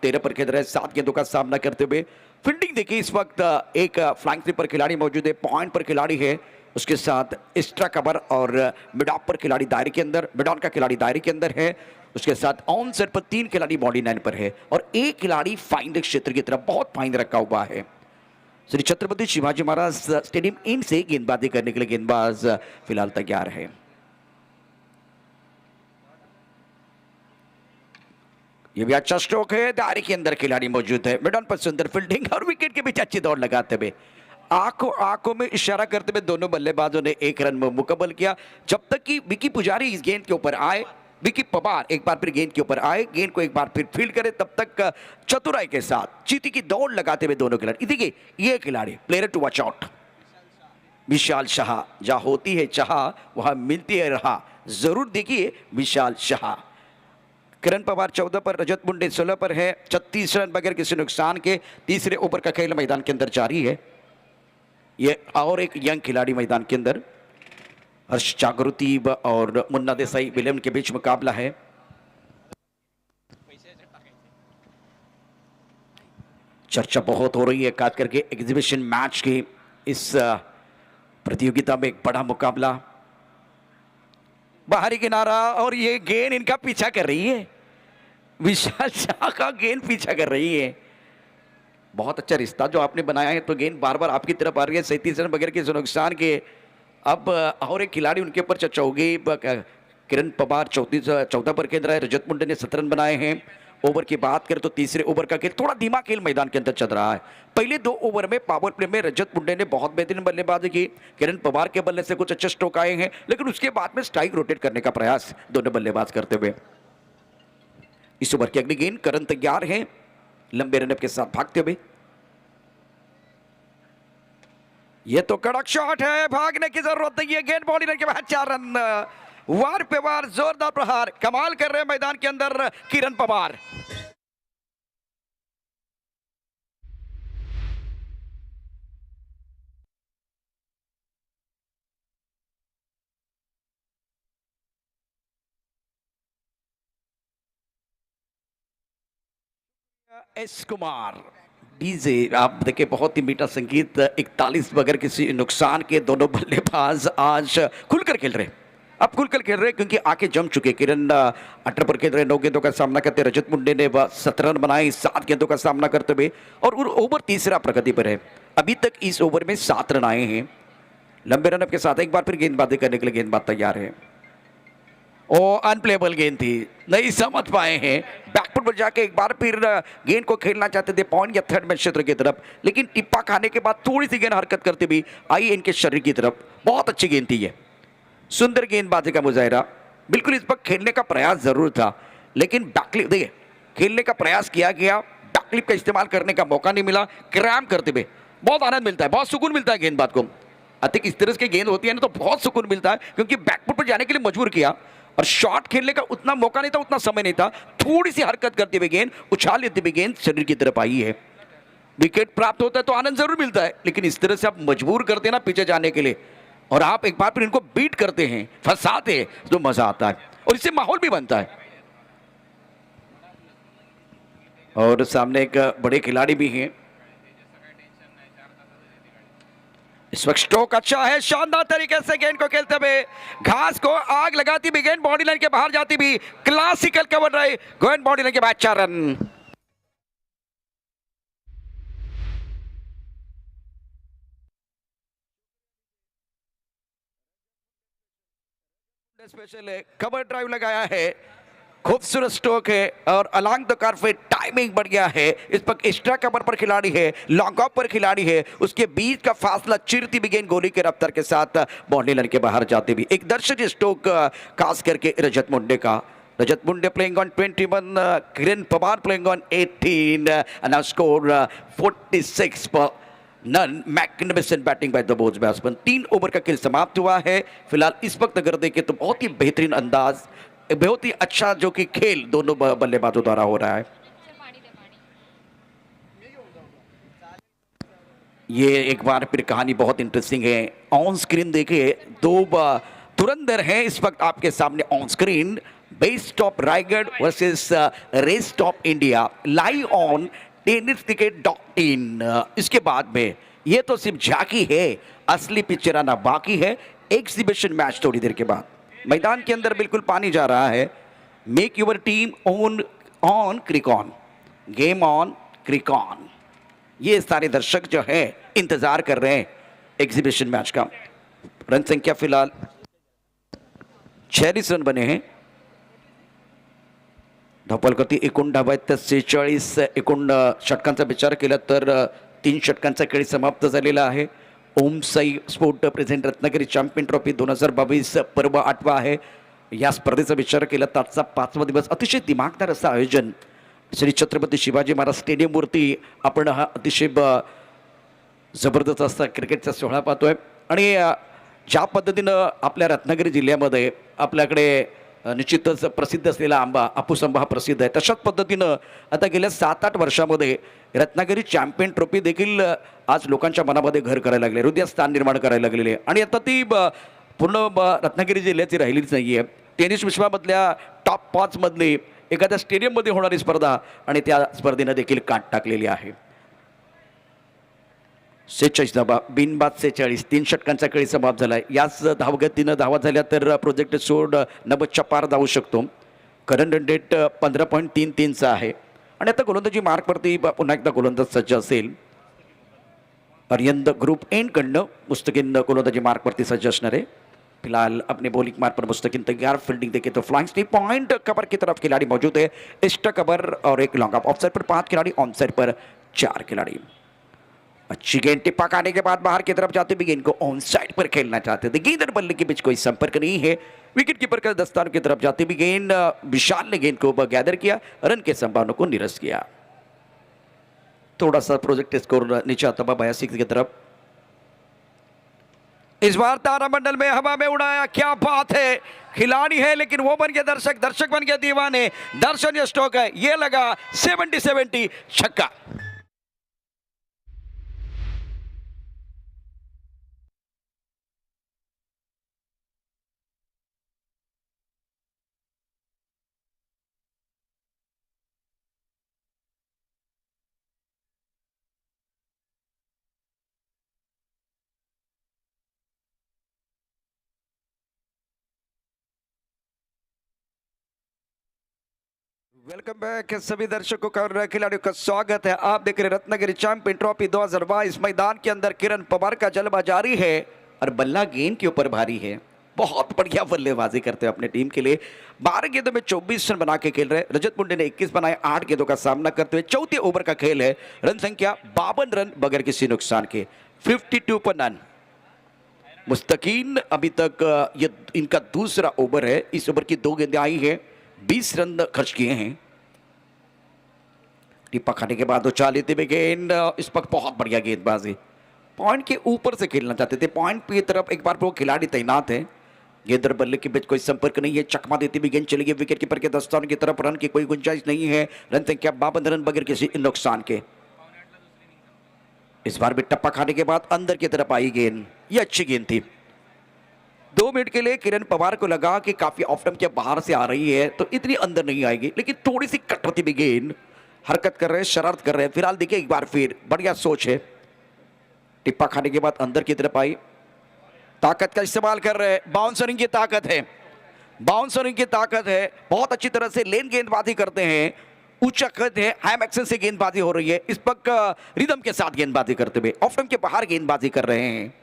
13 पर खेल रहे हैं, 7 गेंदों का सामना करते हुए। फील्डिंग देखिए इस वक्त एक फ्लाइंग स्लीपर खिलाड़ी मौजूद है, पॉइंट पर खिलाड़ी है, उसके साथ एक्स्ट्रा कवर और मिड ऑफ पर खिलाड़ी दायरे के अंदर, मिड ऑन का खिलाड़ी दायरे के अंदर है। उसके साथ ऑन सेट पर 3 खिलाड़ी बॉडी लाइन पर है और एक खिलाड़ी फाइंड क्षेत्र की तरफ बहुत फाइंड रखा हुआ है। श्री छत्रपति शिवाजी महाराज स्टेडियम इन से गेंदबाजी करने के लिए गेंदबाज फिलहाल तैयार है। ये भी अच्छा स्ट्रोक है, दायरे के अंदर खिलाड़ी मौजूद है, मिड ऑन पर सुंदर फील्डिंग और विकेट के बीच अच्छी दौड़ लगाते हुए आंखों में इशारा करते हुए दोनों बल्लेबाजों ने 1 रन में मुकम्मल किया। जब तक कि विकी पुजारी इस गेंद के ऊपर आए, विकी पवार एक बार फिर गेंद के ऊपर आए, गेंद को एक बार फिर फील्ड करे, तब तक चतुराई के साथ चींटी की दौड़ लगाते हुए दोनों खिलाड़ी। देखिए ये खिलाड़ी प्लेयर टू वॉच आउट, विशाल शाह। जहां होती है चाह वहां मिलती है राह, जरूर देखिए विशाल शाह। किरण पवार 14 पर, रजत मुंडे 16 पर है। 36 रन बगैर किसी नुकसान के। तीसरे ओवर का खेल मैदान के अंदर जारी है। ये और एक यंग खिलाड़ी मैदान के अंदर, हर्ष जागृति और मुन्ना देसाई विलियम के बीच मुकाबला है। चर्चा बहुत हो रही है खास करके एग्जीबिशन मैच की। इस प्रतियोगिता में एक बड़ा मुकाबला, बाहरी किनारा और ये गेंद इनका पीछा कर रही है, विशाल शाह का गेंद पीछा कर रही है। बहुत अच्छा रिश्ता जो आपने बनाया है, तो गेंद बार बार आपकी तरफ आ रही है। 37 रन बगैर किसी नुकसान के। अब और एक खिलाड़ी उनके ऊपर चर्चा होगी। किरण पवार 14 पर केंद्र है। रजत मुंडे ने 17 रन बनाए हैं। ओवर की बात करें तो तीसरे ओवर का खेल थोड़ा धीमा खेल मैदान के अंदर चल रहा है। पहले 2 ओवर में पावर प्ले में रजत मुंडे ने बहुत बेहतरीन बल्लेबाजी की। किरण पवार के बल्ले से कुछ अच्छे स्ट्रोक आए हैं, लेकिन उसके बाद में स्ट्राइक रोटेट करने का प्रयास दोनों बल्लेबाज करते हुए। इस ओवर की अगली गेंद करण तैयार है लंबे रनअप के साथ भागते हुए। ये तो कड़क शॉट है, भागने की जरूरत नहीं है। गेंद बॉडी रन के बाद 4 रन। वार पे वार जोरदार प्रहार, कमाल कर रहे हैं मैदान के अंदर किरण पवार। एस कुमार डीजे, आप देखिए बहुत ही मीठा संगीत। 41 बगैर किसी नुकसान के दोनों बल्लेबाज आज खुलकर खेल रहे। अब खुलकर खेल रहे क्योंकि आके जम चुके। किरण 18 पर खेल रहे, 9 गेंदों का सामना करते। रजत मुंडे ने 17 रन बनाए 7 गेंदों का सामना करते हुए, और ओवर तीसरा प्रगति पर है। अभी तक इस ओवर में 7 रन आए हैं लंबे रन के साथ। एक बार फिर गेंदबाजी करने के लिए गेंदबाज तैयार है। ओ अनप्लेबल गेंद थी, नहीं समझ पाए हैं। बैकफुट पर जाके एक बार फिर गेंद को खेलना चाहते थे पॉइंट या थर्ड मैच क्षेत्र की तरफ, लेकिन टिप्पा खाने के बाद थोड़ी सी गेंद हरकत करते भी आई इनके शरीर की तरफ। बहुत अच्छी गेंद थी ये, सुंदर गेंदबाजी का मुजाहिरा। बिल्कुल इस पर खेलने का प्रयास जरूर था, लेकिन बैकलिप देखिए खेलने का प्रयास किया गया, बैकलिप का इस्तेमाल करने का मौका नहीं मिला। क्रैम करते हुए बहुत आनंद मिलता है, बहुत सुकून मिलता है गेंदबाज को। अधिक इस तरह की गेंद होती है ना तो बहुत सुकून मिलता है, क्योंकि बैकफुट पर जाने के लिए मजबूर किया और शॉट खेलने का उतना मौका नहीं था, उतना समय नहीं था। थोड़ी सी हरकत करते हुए गेंद, उछाल लेते हुए गेंद शरीर की तरफ आई है। विकेट प्राप्त होता है तो आनंद जरूर मिलता है, लेकिन इस तरह से आप मजबूर करते हैं ना पीछे जाने के लिए, और आप एक बार फिर इनको बीट करते हैं, फंसाते हैं, तो मजा आता है और इससे माहौल भी बनता है। और सामने एक बड़े खिलाड़ी भी हैं। इस वक्त स्ट्रोक अच्छा है, शानदार तरीके से गेंद को खेलते हुए, घास को आग लगाती भी गेंद बॉडी लाइन के बाहर जाती भी, क्लासिकल कवर रहे। गेंद बॉडी लाइन के बाद 4 रन। स्पेशल है, कवर ड्राइव लगाया है, खूबसूरत स्ट्रोक है और अलॉन्ग द कारफेट टाइमिंग बढ़ गया है। इस पर एक्स्ट्रा कवर पर खिलाड़ी है, लॉन्ग ऑफ पर खिलाड़ी है, उसके बीच का फासला चिरती भी गेंद गोली के रफ्तार के साथ बाउंड्री लाइन के बाहर जाते भी। एक दर्शक स्ट्रोक खास करके रजत मुंडे का। Rajat Munde playing on 21, Kiran Pawar playing on 18 and now score 46 पर none. Magnificent batting by the both batsman. 3 over का खेल समाप्त हुआ है। फिलहाल इस वक्त अगर देखें तो बहुत ही बेहतरीन अंदाज, बहुत ही अच्छा जो कि खेल दोनों बल्लेबाजों द्वारा हो रहा है। ये एक बार फिर कहानी बहुत इंटरेस्टिंग है। ऑन स्क्रीन देखिए 2 धुरंधर हैं इस वक्त आपके सामने on screen. Best of Raigarh versus rest of India, live on tenniscricket.in। इसके बाद में ये तो सिर्फ झांकी है, असली पिक्चर आना बाकी है। एग्जीबिशन मैच थोड़ी देर के बाद मैदान के अंदर बिल्कुल पानी जा रहा है। Make your team on Cricon, game on Cricon. ये सारे दर्शक जो है इंतजार कर रहे हैं एग्जीबिशन मैच का। रन संख्या फिलहाल 46 रन बने हैं। धावफलगती 49 एकूण षटकांचा विचार केला तर 3 षटकांचा खेळ समाप्त झालेला आहे। Om Sai sport present Ratnagiri champion trophy 2022 पर्व 8वा आहे। या स्पर्धेचा विचार केला तर आजचा 5वा दिवस अतिशय दिमागदार असं आयोजन श्री छत्रपती शिवाजी महाराज स्टेडियमवरती आपण हा अतिशय जबरदस्त असा क्रिकेटचा सोहळा पाहतोय। आणि ज्या पद्धतीनं आपल्या रत्नागिरी जिल्ह्यामध्ये आपल्याकडे निश्चितच प्रसिद्ध असलेला आंबा हापूस आंबा हा प्रसिद्ध आहे, तशाच पद्धतीनं आता गेल्या 7-8 वर्षामध्ये रत्नागिरी चॅम्पियन ट्रॉफी देखील आज लोकांच्या मनामध्ये घर करायला लागले, हृदयात स्थान निर्माण करायला लागलेले। आणि आता ती पूर्ण रत्नागिरी जिल्ह्याची राहिलीच नाही आहे। टेनिस विश्वामधल्या टॉप 5 मधली एखाद्या स्टेडियममध्ये होणारी स्पर्धा आणि त्या स्पर्धेनं देखील काट टाकलेली आहे। 46 धावा, बिनबाद 46, 3 षटकांचा खेळ समाप्त झाला। याच धावगतीनं धावा झाल्या तर प्रोजेक्ट सोड 90च्या पार धावू शकतो। करंट रन रेट 15.33चा आहे आणि आता गोलंदाजी मार्कवरती पुन्हा एकदा गोलंदाज सज्ज असेल। अरियंद ग्रुप एन कडनं मुस्तकिन गोलंदाजी मार्कवरती सज्ज असणार आहे. फिलहाल अपने बॉलिंग मार्ग पर मुस्तकिन तैयार. फील्डिंग देखे तो फ्लाइंग स्टीप पॉइंट कवर की तरफ खिलाड़ी मौजूद है. एक्स्ट्रा कवर और एक लॉन्ग ऑफ साइड पर 5 खिलाड़ी, ऑन साइड पर 4 खिलाड़ी. अच्छी गेंद टिप्पा खाने के बाद बाहर की तरफ जाते भी गेंद को ऑन साइड पर खेलना चाहते थे. गेंद और बल्ले के बीच कोई संपर्क नहीं है. विकेट कीपर का दस्तान की तरफ जाते भी गेंद विशाल ने गेंद को गैदर किया, रन के संभावना को निरस्त किया. थोड़ा सा प्रोजेक्ट स्कोर नीचे आता हुआ 82 की तरफ. इस बार तारामंडल में हवा में उड़ाया. क्या बात है, खिलाड़ी है लेकिन वो बन गए दर्शक, दर्शक बन गए दीवाने. दर्शनीय स्ट्रोक है, ये लगा 70-70 छक्का. वेलकम बैक सभी दर्शकों का और खिलाड़ियों का स्वागत है. आप देख रहे रत्नागिरी चैंपियन ट्रॉफी 2022. मैदान के अंदर किरण पवार का जलवा जारी है और बल्ला गेंद के ऊपर भारी है. बहुत बढ़िया बल्लेबाजी करते हैं अपने टीम के लिए. 12 गेंदों में 24 रन बना के खेल रहे. रजत मुंडे ने 21 बनाए 8 गेंदों का सामना करते हुए. चौथे ओवर का खेल है. रन संख्या 52 रन बगैर किसी नुकसान के. 52 पर नन. मुस्तकीन अभी तक ये इनका दूसरा ओवर है. इस ओवर की 2 गेंदें आई है, 20 रन खर्च किए हैं. टिप्पा खाने के बाद उछाल लेते हुए गेंद. इस वक्त बहुत बढ़िया गेंदबाजी. पॉइंट के ऊपर से खेलना चाहते थे. पॉइंट की तरफ एक बार वो खिलाड़ी तैनात है. गेंद और बल्ले के बीच कोई संपर्क नहीं है. चकमा देती हुई गेंद चली गई विकेट कीपर के दस्ताने की तरफ. रन की कोई गुंजाइश नहीं है. रन संख्या 52 रन बगैर किसी नुकसान के. इस बार भी टप्पा खाने के बाद अंदर की तरफ आई गेंद. ये अच्छी गेंद थी. 2 मिनट के लिए किरण पवार को लगा कि काफी ऑफ स्टंप के बाहर से आ रही है तो इतनी अंदर नहीं आएगी, लेकिन थोड़ी सी कटती भी गेंद. हरकत कर रहे हैं, शरारत कर रहे हैं. फिलहाल देखिए एक बार फिर बढ़िया सोच है. टिप्पा खाने के बाद अंदर की तरफ आई. ताकत का इस्तेमाल कर रहे हैं. बाउंसरिंग की ताकत है, बाउंसरिंग की ताकत है. बहुत अच्छी तरह से लेन गेंदबाजी करते हैं. ऊंचा कद है, हैम एक्शन से गेंदबाजी हो रही है. इस वक्त रिदम के साथ गेंदबाजी करते हुए ऑफ स्टंप के बाहर गेंदबाजी कर रहे हैं.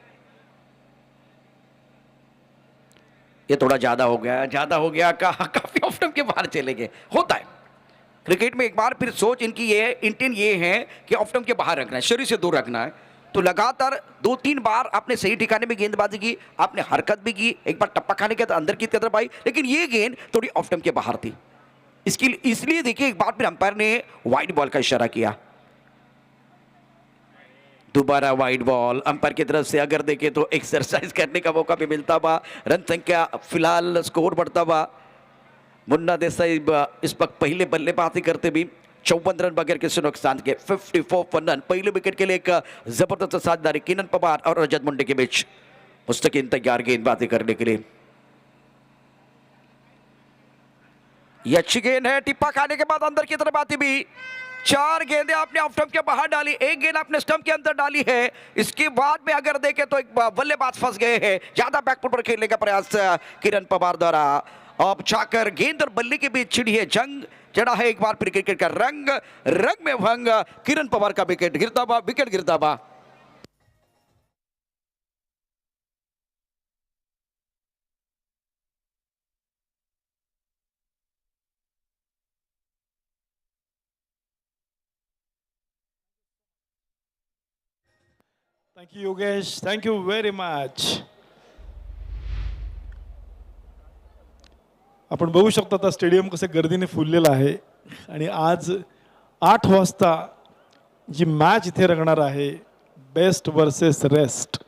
ये थोड़ा ज्यादा हो गया, ज्यादा हो गया. काफी ऑफ स्टंप के बाहर चले गए. होता है क्रिकेट में. एक बार फिर सोच इनकी ये इंटेंट ये है कि ऑफ स्टंप के बाहर रखना है, शरीर से दूर रखना है. तो लगातार 2-3 बार आपने सही ठिकाने में गेंदबाजी की, आपने हरकत भी की. एक बार टप्पा खाने के अंदर की तरफ आई, लेकिन ये गेंद थोड़ी ऑफ स्टंप के बाहर थी. इसलिए देखिए एक बार फिर अंपायर ने वाइड बॉल का इशारा किया. दोबारा वाइड बॉल अंपायर की तरफ से. अगर देखें तो एक्सरसाइज करने का मौका भी मिलता हुआ. रन संख्या फिलहाल स्कोर बढ़ता हुआ. मुन्ना देसाई इस वक्त पहले बल्लेबाजी करते भी 54 रन बगैर किसी नुकसान के. 54 पर नन. पहले विकेट के लिए एक जबरदस्त साझेदारी किरण पवार और रजत मुंडे के बीच. मुस्तकिन तैयार गेंदबाजी करने के लिए. ये अच्छी गेंद है. टिप्पा खाने के बाद अंदर की तरफ आती भी. 4 गेंदें आपने ऑफ स्टंप के बाहर डाली, 1 गेंद आपने स्टंप के अंदर डाली है. इसके बाद में अगर देखें तो एक बल्लेबाज फंस गए हैं. ज्यादा बैकफुट पर खेलने का प्रयास किरण पवार द्वारा. अब जाकर गेंद और बल्ले के बीच छिड़ी है जंग. चढ़ा है एक बार फिर क्रिकेट का रंग. रंग में भंग. किरण पवार का विकेट गिरता हुआ, विकेट गिरता हुआ. Thank you Yogesh, thank you very much. आपण बघू शकता आता स्टेडियम कसं गर्दीने फुललेलं आहे. आणि आज 8 वाजता जी मॅच इथे रंगणार आहे, बेस्ट वर्सेस रेस्ट,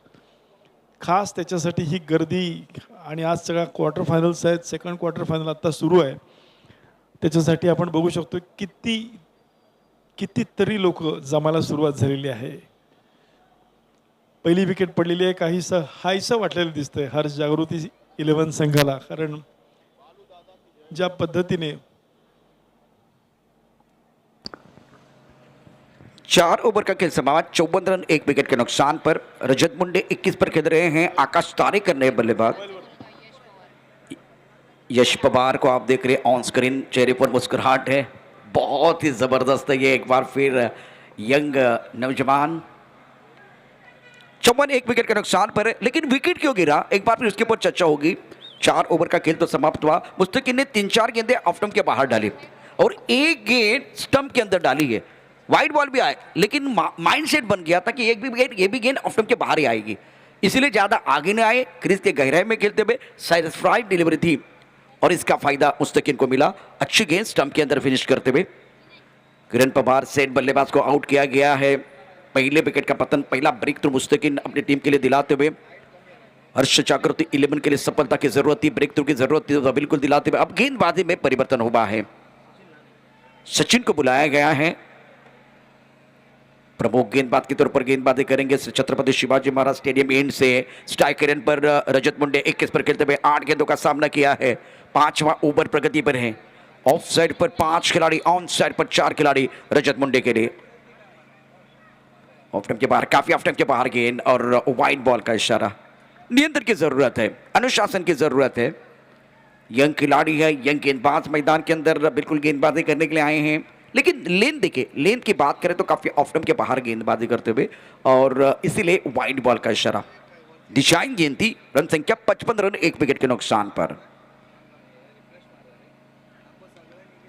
खास त्याच्यासाठी ही गर्दी. आणि आज सगळ्या क्वार्टर फायनल्स आहेत. सेकंड क्वार्टर फायनल आता सुरू आहे. त्याच्यासाठी आपण बघू शकतो कितीतरी लोक जमायला सुरुवात झालेली आहे. पहिली विकेट पडलेली आहे. काहीसं हायसं वाटलेलं दिसतंय हर्ष जागृती 11 संघाला, कारण ज्या पद्धतीने 4 ओवर का खेल समाप्त. 54 रन 1 विकेट के नुकसान पर. रजत मुंडे 21 पर खेल रहे हैं. आकाश तारे कर रहे हैं बल्लेबाज. यश पवार को आप देख रहे हैं ऑन स्क्रीन. चेहरे पर मुस्कुराहट है. बहुत ही जबरदस्त है ये एक बार फिर यंग नौजवान. 54 एक विकेट के नुकसान पर है, लेकिन विकेट क्यों गिरा एक बार फिर उसके ऊपर चर्चा होगी। 4 ओवर का खेल तो समाप्त हुआ। मुस्तकिन ने 3-4 गेंदें ऑफ स्टंप के बाहर डाली और एक गेंद स्टंप के अंदर डाली है। वाइड बॉल भी आए, लेकिन माइंडसेट बन गया था कि एक भी गेंद ये भी गेंद ऑफ स्टंप के बाहर ही आएगी, इसीलिए ज्यादा आगे न आए। क्रीज के गहराई में खेलते हुए सैटिस्फाइड डिलीवरी थी और इसका फायदा मुस्तकिन को मिला। अच्छी गेंद स्टंप के अंदर फिनिश करते हुए किरण पवार सेट बल्लेबाज को आउट किया गया है। पहले विकेट का पतन, पहला ब्रेक थ्रू मुस्तकिन अपनी टीम के लिए दिलाते हुए हर्ष चक्रवर्ती 11 के लिए सफलता की जरूरत थी, ब्रेक थ्रू की जरूरत थी, तो बिल्कुल दिलाते हुए अब गेंदबाजी में परिवर्तन हुआ है। सचिन को बुलाया गया है, प्रमुख गेंदबाज के तौर पर गेंदबाजी करेंगे छत्रपति शिवाजी महाराज स्टेडियम एंड से। स्ट्राइक एंड पर रजत मुंडे 21 पर खेलते हुए 8 गेंदों का सामना किया है। 5वां ओवर प्रगति पर है। ऑफ साइड पर 5 खिलाड़ी, ऑन साइड पर 4 खिलाड़ी रजत मुंडे के लिए। ऑफ स्टंप के बाहर, काफी ऑफ स्टंप के बाहर गेंद और वाइड बॉल का इशारा। नियंत्रण की जरूरत है, अनुशासन की जरूरत है। यंग खिलाड़ी है, यंग गेंदबाज मैदान के अंदर बिल्कुल गेंदबाजी करने के लिए आए हैं, लेकिन लेंथ देखिए, लेंथ की बात करें तो काफी ऑफ स्टंप के बाहर गेंदबाजी करते हुए और इसीलिए वाइड बॉल का इशारा। डिजाइन गेंद थी, रन संख्या 55 रन एक विकेट के नुकसान पर।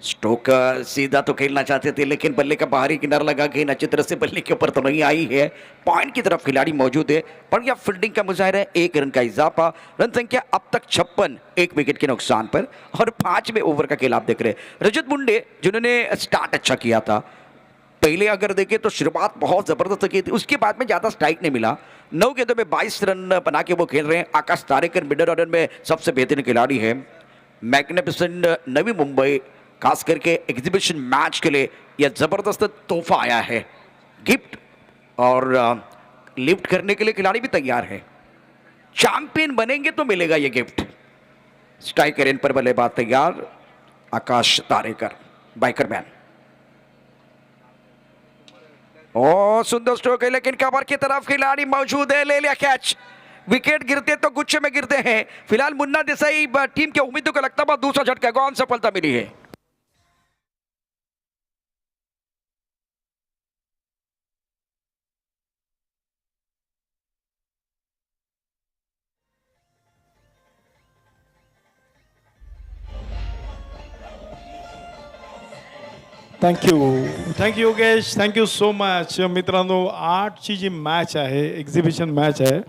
स्टोक सीधा तो खेलना चाहते थे, लेकिन बल्ले का बाहरी किनारा लगा, गेंद अच्छी तरह से बल्ले के ऊपर तो नहीं आई है। पॉइंट की तरफ खिलाड़ी मौजूद है, बढ़िया फील्डिंग का मुजाहिरा है। 1 रन का इजाफा, रन संख्या अब तक 56 एक विकेट के नुकसान पर। और 5वें ओवर का खेल आप देख रहे हैं। रजत मुंडे जिन्होंने स्टार्ट अच्छा किया था, पहले अगर देखें तो शुरुआत बहुत जबरदस्त की थी, उसके बाद में ज्यादा स्ट्राइक नहीं मिला। 9 गेंदों में 22 रन बना के वो खेल रहे हैं। आकाश तारेकर मिडल ऑर्डर में सबसे बेहतरीन खिलाड़ी है। मैग्निफिसेंट नवी मुंबई खास करके एग्जीबिशन मैच के लिए यह जबरदस्त तोहफा आया है, गिफ्ट, और लिफ्ट करने के लिए खिलाड़ी भी तैयार है। चैंपियन बनेंगे तो मिलेगा यह गिफ्ट। स्ट्राइकर इन पर बल्लेबाज तैयार, आकाश तारेकर, बाइकरमैन। ओ सुंदर स्ट्रोक है, लेकिन कवर की तरफ खिलाड़ी मौजूद है, ले लिया कैच। विकेट गिरते तो गुच्छे में गिरते हैं। फिलहाल मुन्ना देसाई टीम के उम्मीदों को लगता है दूसरा झटका, कौन सफलता मिली है। Thank you Yogesh, thank you so much. मित्रांनो, 8ची जी मॅच आहे, एक्झिबिशन मॅच आहे,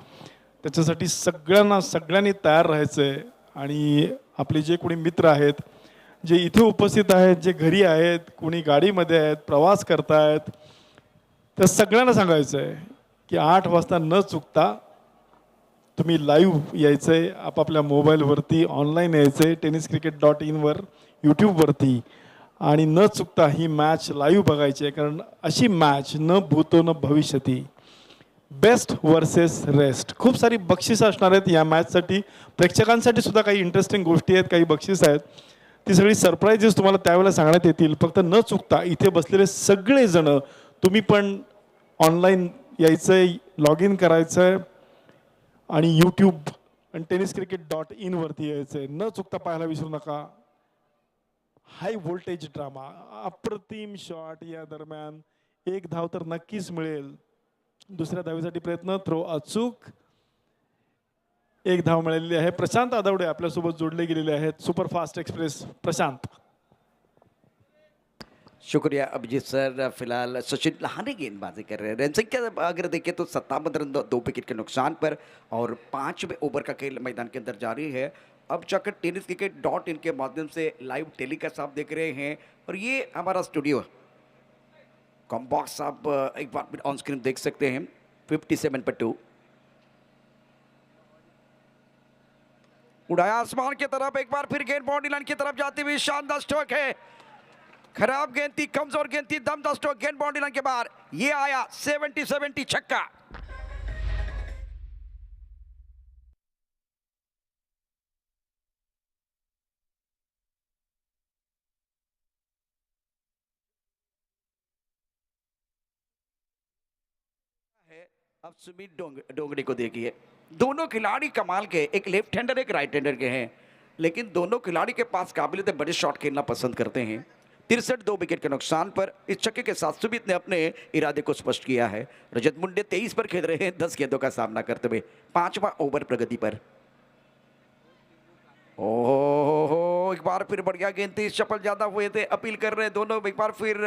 त्याच्यासाठी सगळ्यांनी तयार राहायचं आहे. आणि आपले जे कोणी मित्र आहेत, जे इथे उपस्थित आहेत, जे घरी आहेत, कोणी गाडीमध्ये आहेत, प्रवास करतायत, त्या सगळ्यांना सांगायचं आहे की 8 वाजता न चुकता तुम्ही लाईव्ह यायचं आहे. आपापल्या मोबाईलवरती ऑनलाईन यायचं आहे, tenniscricket.in वर, यूट्यूबवरती, आणि न चुकता ही मॅच लाईव्ह बघायची आहे. कारण अशी मॅच न भूतो न भविष्यती, बेस्ट वर्सेस रेस्ट. खूप सारी बक्षिसं असणार आहेत या मॅचसाठी. प्रेक्षकांसाठी सुद्धा काही इंटरेस्टिंग गोष्टी आहेत, काही बक्षीस आहेत. ती सगळी सरप्राईजेस तुम्हाला त्यावेळेला सांगण्यात येतील. फक्त न चुकता इथे बसलेले सगळेजण तुम्ही पण ऑनलाईन यायचं आहे, लॉग इन करायचं आहे आणि यूट्यूब आणि tenniscricket.in वरती यायचं आहे. न चुकता पाहायला विसरू नका. हाय व्होल्टेज ड्रामा, अप्रतिम शॉट. या दरम्यान 1 धाव तर नक्कीच मिळेल. दुसऱ्या धावेसाठी प्रयत्न, थ्रो अचूक. 1 धाव मिळालेली आहे. प्रशांत आदवडे आपल्यासोबत जोडले गेलेले आहेत, सुपरफास्ट एक्सप्रेस. प्रशांत. शुक्रिया अभिजीत सर. फिलहाल सचिन लहाने गेंदबाजी कर रहे हैं. रन संख्या अगर देखें तो 57 रन 2 विकेट के नुकसान पर, और 5वें ओवर का खेल मैदान के अंदर जारी है. अब जाकर tenniscricket.in के माध्यम से लाइव टेलीकास्ट आप देख रहे हैं, और ये हमारा स्टूडियो कॉम्बॉक्स आप एक बार ऑन स्क्रीन देख सकते हैं. 57 पर 2 उड़ाया आसमान की तरफ, एक बार फिर गेंद बाउंड्री लाइन की तरफ जाती हुई. शानदार स्ट्रोक है, खराब गेंद थी, कमजोर गेंद थी, दमदार स्ट्रोक, गेंद बाउंड्री लाइन के बाहर. ये आया 70 छक्का. अब सुमित डोंगरे को देखिए, दोनों खिलाड़ी कमाल के, एक लेफ्ट हैंडर एक राइट हैंडर के हैं, लेकिन दोनों खिलाड़ी के पास काबिलियत है, बड़े शॉट खेलना पसंद करते हैं. 63 2 विकेट के नुकसान पर। इस छक्के के साथ सुमित ने अपने इरादे को स्पष्ट किया है। रजत मुंडे 23 पर खेल रहे हैं 10 गेंदों का सामना करते हुए, 5वां ओवर प्रगति पर। ओहो, एक बार फिर बढ़िया गेंद थी, चपल ज्यादा हुए थे, अपील कर रहे हैं दोनों, एक बार फिर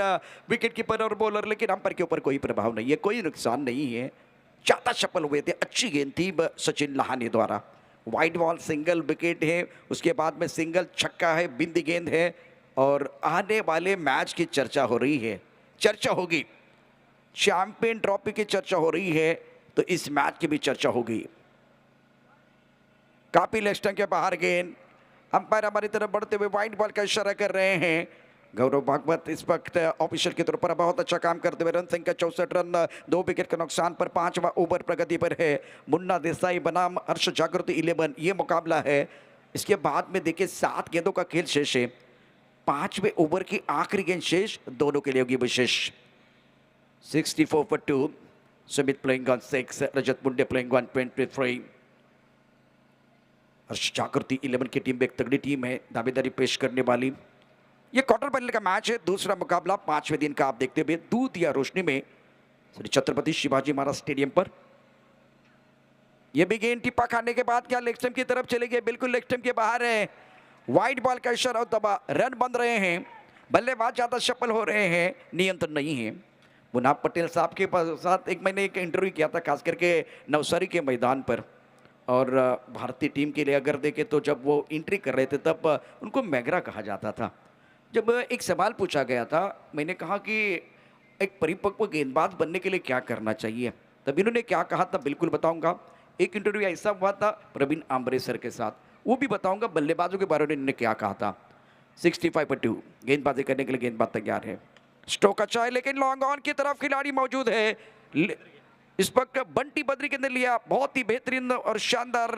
विकेट कीपर और बॉलर, लेकिन अंपायर के ऊपर कोई प्रभाव नहीं है, कोई नुकसान नहीं है। ज्यादा चपल हुए थे, अच्छी गेंद थी सचिन लहानी द्वारा। वाइड बॉल सिंगल विकेट है, उसके बाद में सिंगल छक्का है, बिंदी गेंद है, और आने वाले मैच की चर्चा हो रही है, चर्चा होगी, चैंपियन ट्रॉफी की चर्चा हो रही है, तो इस मैच की भी चर्चा होगी। काफी लेग स्टंप के बाहर गेंद, अंपायर हमारी तरफ बढ़ते हुए वाइड बॉल का इशारा कर रहे हैं। गौरव भागवत इस वक्त ऑफिशियल के तौर पर बहुत अच्छा काम करते हुए, रन संख्या 64 रन, 2 विकेट के नुकसान पर, 5वां ओवर प्रगति पर है। मुन्ना देसाई बनाम हर्ष जागृति 11 ये मुकाबला है। इसके बाद में देखिए 7 गेंदों का खेल शेष है, 5वें ओवर की आखिरी गेंद शेष, दोनों के लिए होगी विशेष। 64 for 2, Sumit playing on 6, Rajat Munde playing on 23। हर्ष जागृति 11 की टीम में एक तगड़ी टीम है, दावेदारी पेश करने वाली। ये क्वार्टर फाइनल का मैच है, दूसरा मुकाबला 5वें दिन का आप देखते हुए दूध या रोशनी में श्री छत्रपति शिवाजी महाराज स्टेडियम पर। यह भी गेंद टिप्पा खाने के बाद क्या लेग स्टंप की तरफ चले गए, बिल्कुल लेग स्टंप के बाहर है। वाइड बॉल का इशारा दबा, रन बन रहे हैं, बल्लेबाज ज्यादा सफल हो रहे हैं, नियंत्रण नहीं है। मुनाफ पटेल साहब के साथ एक मैंने एक इंटरव्यू किया था, खास करके नवसारी के मैदान पर, और भारतीय टीम के लिए अगर देखें तो जब वो एंट्री कर रहे थे तब उनको मैगरा कहा जाता था। जब एक सवाल पूछा गया था, मैंने कहा कि एक परिपक्व गेंदबाज बनने के लिए क्या करना चाहिए, तब इन्होंने क्या कहा था बिल्कुल बताऊंगा। एक इंटरव्यू ऐसा हुआ था प्रवीण आम्बरे सर के साथ, वो भी बताऊंगा। बल्लेबाजों के बारे में इन्होंने क्या कहा था। 65 पर 2 गेंदबाजी करने के लिए गेंदबाज तैयार है, स्ट्रोक अच्छा है, लेकिन लॉन्ग ऑन की तरफ खिलाड़ी मौजूद है। इस वक्त बंटी बद्री के अंदर लिया, बहुत ही बेहतरीन और शानदार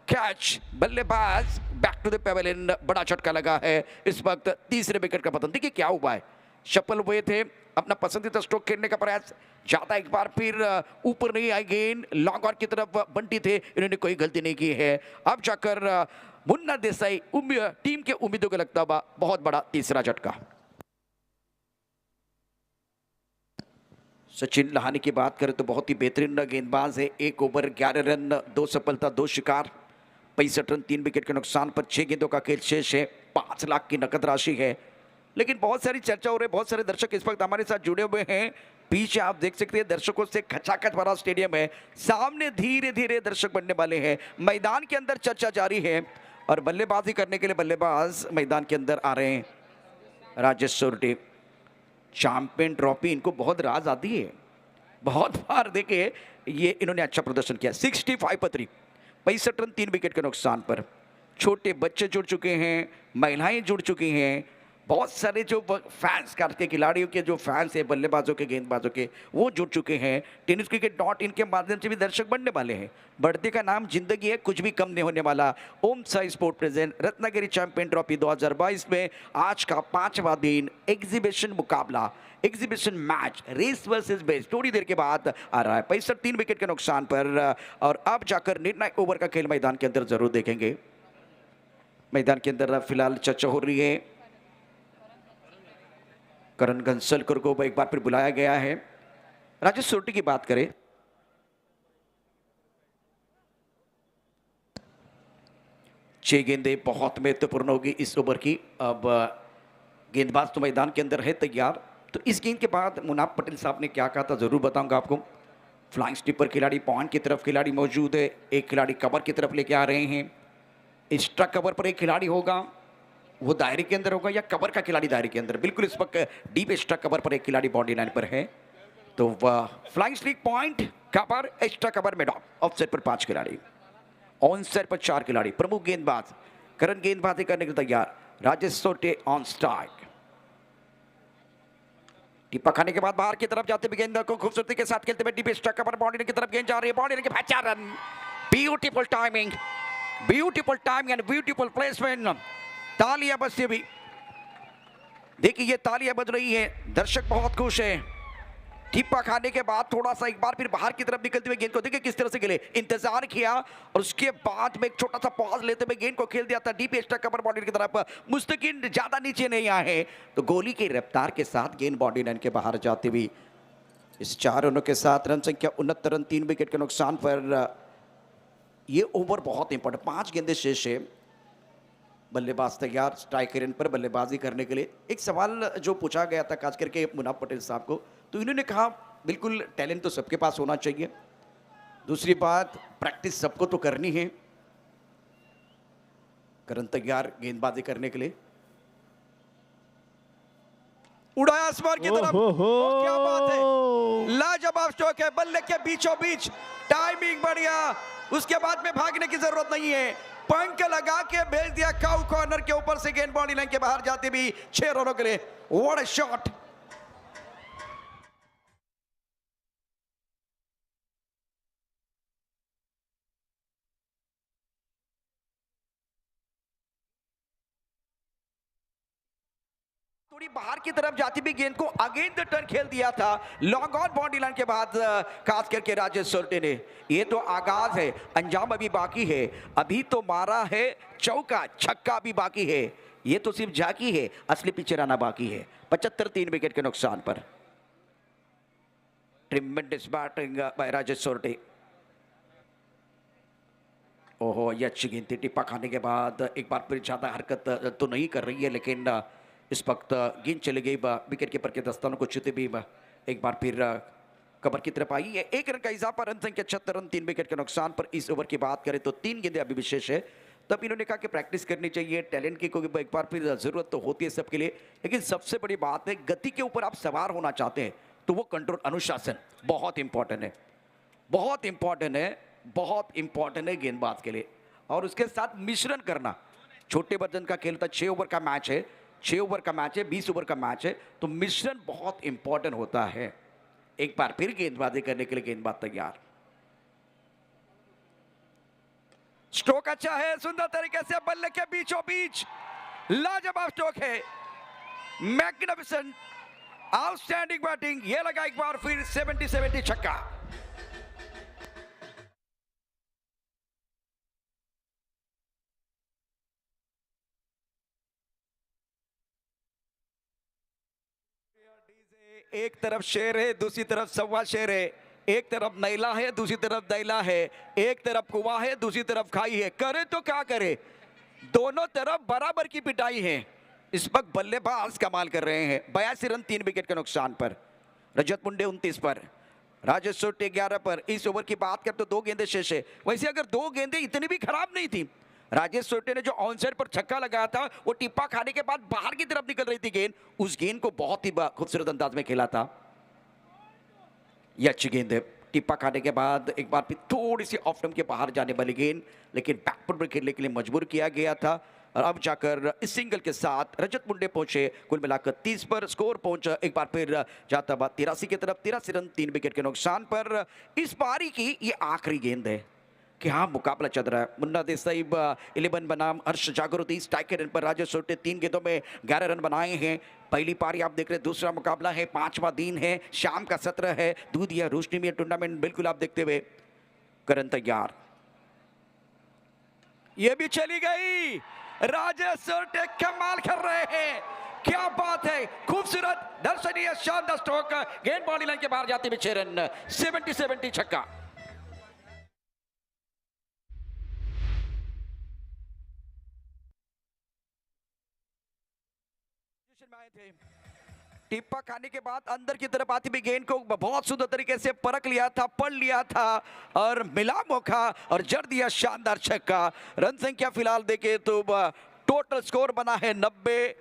कैच, बल्लेबाज बैक टू द पेवेलियन, बड़ा झटका लगा है। इस वक्त तीसरे विकेट का पतन, देखिए क्या हुआ है, सफल हुए थे, अपना पसंदीदा स्ट्रोक खेलने का प्रयास ज्यादा, एक बार फिर ऊपर नहीं आई गेंद, लॉन्ग ऑन की तरफ बंटी थे, इन्होंने कोई गलती नहीं की है। अब जाकर मुन्ना देसाई टीम के उम्मीदों को लगता हुआ बहुत बड़ा तीसरा झटका। सचिन लहानी की बात करें तो बहुत ही बेहतरीन गेंदबाज है, 1 ओवर 11 रन, 2 सफलता 2 शिकार, 65 रन, 3 विकेट के नुकसान पर, 6 गेंदों का खेल शेष है, 5 लाख की नकद राशि है। लेकिन बहुत सारी चर्चा हो रही है, बहुत सारे दर्शक इस वक्त हमारे साथ जुड़े हुए हैं। पीछे आप देख सकते हैं दर्शकों से खचाखच भरा स्टेडियम है, सामने धीरे धीरे दर्शक बनने वाले हैं। मैदान के अंदर चर्चा जारी है और बल्लेबाजी करने के लिए बल्लेबाज मैदान के अंदर आ रहे हैं। राजेश सोरटे, चैंपियन ट्रॉफी इनको बहुत राज आती है, बहुत बार देखे ये इन्होंने अच्छा प्रदर्शन किया। 65 पर 3, 65 रन, 3 विकेट के नुकसान पर। छोटे बच्चे जुड़ चुके हैं, महिलाएं जुड़ चुकी हैं, बहुत सारे जो फैंस के खिलाड़ियों के जो फैंस हैं, बल्लेबाजों के, गेंदबाजों के, वो जुड़ चुके हैं। टेनिस क्रिकेट .in के माध्यम से भी दर्शक बनने वाले हैं। बढ़ते का नाम जिंदगी है, कुछ भी कम नहीं होने वाला। Om Sai sport present Ratnagiri champion trophy 2022 में आज का 5वां दिन एग्जीबिशन मुकाबला, exhibition match, rest versus best थोड़ी देर के बाद आ रहा है। 65 3 विकेट के नुकसान पर, और अब जाकर निर्णायक ओवर का खेल मैदान के अंदर जरूर देखेंगे। मैदान के अंदर फिलहाल चर्चा हो रही है, करण घनसलकर को एक बार फिर बुलाया गया है। राजेश सोरटी की बात करें, छह गेंदें बहुत महत्वपूर्ण होगी इस ओवर की। अब गेंदबाज तो मैदान के अंदर है तैयार, तो इस गेंद के बाद मुनाफ पटेल साहब ने क्या कहा था जरूर बताऊंगा आपको। फ्लाइंग स्टिपर खिलाड़ी, पॉइंट की तरफ खिलाड़ी मौजूद है, एक खिलाड़ी कवर की तरफ लेके आ रहे हैं। एक्स्ट्रा कवर पर एक खिलाड़ी होगा, वो दायरे के अंदर होगा, या कवर का खिलाड़ी दायरे के अंदर। बिल्कुल इस वक्त डीप एक्स्ट्रा कवर पर एक खिलाड़ी बाउंड्री लाइन पर है, तो वह फ्लाइंग स्ट्रिक, पॉइंट, कवर, एक्स्ट्रा कवर में डॉट, ऑफसेट पर 5 खिलाड़ी, ऑन सेट पर 4 खिलाड़ी। प्रमुख गेंदबाज करण गेंदबाजी करने के लिए तैयार, राजेश सोरटे ऑन स्ट्राइक। टिप्पा खाने के बाद बाहर की तरफ जाते हुए गेंद को खूबसूरती के साथ खेलते हुए डीप एक्स्ट्रा कवर बाउंड्री की तरफ गेंद जा रही है, बाउंड्री के बाद 4 run. Beautiful timing, beautiful timing and beautiful placement. तालियां बजती भी, देखिए ये तालियां बज रही है, दर्शक बहुत खुश है। टिप्पा खाने के बाद थोड़ा सा एक बार फिर बाहर की तरफ निकलते हुए गेंद को देखिए किस तरह से खेले, इंतजार किया और उसके बाद में एक छोटा सा पॉज लेते हुए गेंद को खेल दिया था डीप एक्स्ट्रा कवर बॉडी की तरफ। मुस्तकिन ज्यादा नीचे नहीं आए तो गोली की रफ्तार के साथ गेंद बॉडी लाइन के बाहर जाती हुई इस 4 रनों के साथ रन संख्या 69 रन 3 विकेट के नुकसान पर ये ओवर बहुत इंपॉर्टेंट। 5 गेंदें शेष है, बल्लेबाज तैयार स्ट्राइक एंड पर बल्लेबाजी करने के लिए। एक सवाल जो पूछा गया था खास करके मुनाफ पटेल साहब को, तो इन्होंने कहा बिल्कुल टैलेंट तो सबके पास होना चाहिए, दूसरी बात प्रैक्टिस सबको तो करनी है। करण तैयार गेंदबाजी करने के लिए, उड़ाया आसमान की तरफ। ओ, क्या बात है, लाजवाब स्ट्रोक है, बल्ले के बीचों बीच, टाइमिंग बढ़िया, उसके बाद में भागने की जरूरत नहीं है, पंख लगा के भेज दिया काउ कॉर्नर के ऊपर से गेंद बॉडी लाइन के बाहर जाती भी 6 रनों के लिए। What a shot. थोड़ी बाहर की तरफ जाती भी गेंद को अगेन द टर्न खेल दिया था लॉन्ग ऑन बॉडी लाइन के बाद खास करके राजेश सोरटे ने। ये तो आगाज है, अंजाम अभी बाकी है, अभी तो मारा है चौका, छक्का भी बाकी है, ये तो सिर्फ झांकी है, असली पिक्चर आना बाकी है। 75 3 विकेट के नुकसान पर ट्रिमेंडस बैटिंग बाय राजेश सोरटे। ओहो, ये अच्छी गेंद थी, टिप्पा खाने के बाद एक बार फिर ज्यादा हरकत तो नहीं कर रही है, लेकिन इस वक्त गेंद चली गई विकेट कीपर के दस्तानों को छूते भी एक बार फिर कवर की तरफ आई है। 1 रन का इजाफा, रन संख्या 76 रन 3 विकेट के नुकसान पर। इस ओवर की बात करें तो 3 गेंदें अभी विशेष है, तब इन्होंने कहा कि प्रैक्टिस करनी चाहिए, टैलेंट की कोई एक बार फिर जरूरत तो होती है सबके लिए, लेकिन सबसे बड़ी बात है गति के ऊपर आप सवार होना चाहते हैं तो वो कंट्रोल, अनुशासन बहुत इंपॉर्टेंट है, बहुत इंपॉर्टेंट है, बहुत इंपॉर्टेंट है गेंदबाज के लिए। और उसके साथ मिश्रण करना, छोटे वर्जन का खेल था, 6 ओवर का मैच है, 6 ओवर का मैच है, 20 ओवर का मैच है, तो मिश्रण बहुत इंपॉर्टेंट होता है। एक बार फिर गेंदबाजी करने के लिए गेंदबाज तैयार, स्ट्रोक अच्छा है, सुंदर तरीके से बल्ले के बीचों बीच लाजवाब स्ट्रोक है, मैग्निफिसेंट आउटस्टैंडिंग बैटिंग। ये लगा एक बार फिर 70 छक्का। एक तरफ शेर है, दूसरी तरफ सवा शेर है, एक तरफ नैला है, दूसरी तरफ दैला है, एक तरफ कुआं है, दूसरी तरफ खाई है, करे तो क्या करे, दोनों तरफ बराबर की पिटाई है। इस वक्त बल्लेबाज कमाल कर रहे हैं। 82 रन 3 विकेट के नुकसान पर, रजत मुंडे 29 पर, राजेश सोरटे 11 पर। इस ओवर की बात करें तो 2 गेंदें शेष है। वैसे अगर 2 गेंदें इतनी भी खराब नहीं थी, राजेश सोरटे ने जो ऑन साइड पर छक्का लगाया था वो टिप्पा खाने के बाद बाहर की तरफ निकल रही थी गेंद, उस गेंद को बहुत ही खूबसूरत अंदाज में खेला था। ये अच्छी गेंद है, टिप्पा खाने के बाद एक बार फिर थोड़ी सी ऑफ स्टंप के बाहर जाने वाली गेंद, लेकिन बैकफुट पर खेलने के लिए मजबूर किया गया था। और अब जाकर इस सिंगल के साथ रजत मुंडे पहुंचे, कुल मिलाकर 30 पर स्कोर पहुंचा एक बार फिर जाता हुआ 83 की तरफ। 83 रन 3 विकेट के नुकसान पर। इस पारी की ये आखिरी गेंद है, क्या मुकाबला चल रहा है। मुन्ना देसाई 11 बनाम हर्ष जागृति, स्ट्राइक रेट पर राजेश सोरटे 3 गेंदों में 11 रन बनाए हैं। पहली पारी आप देख रहे हैं, दूसरा मुकाबला है, 5वां दिन है, शाम का सत्र है, दूध या रोशनी में टूर्नामेंट बिल्कुल आप देखते हुए। करण तैयार, ये भी चली गई, राजेश सोरटे कमाल कर रहे हैं, क्या बात है, खूबसूरत दर्शनीय शानदार स्ट्रोक, गेंद बॉडी लाइन के बाहर जाते हुए 6 रन, 70 छक्का। टिप्पा खाने के बाद अंदर की तरफ आती हुई गेंद को बहुत सुंदर तरीके से परख लिया था, पढ़ लिया था और मिला मौका और जड़ दिया शानदार छक्का। रन संख्या फिलहाल देखे तो टोटल स्कोर बना है 90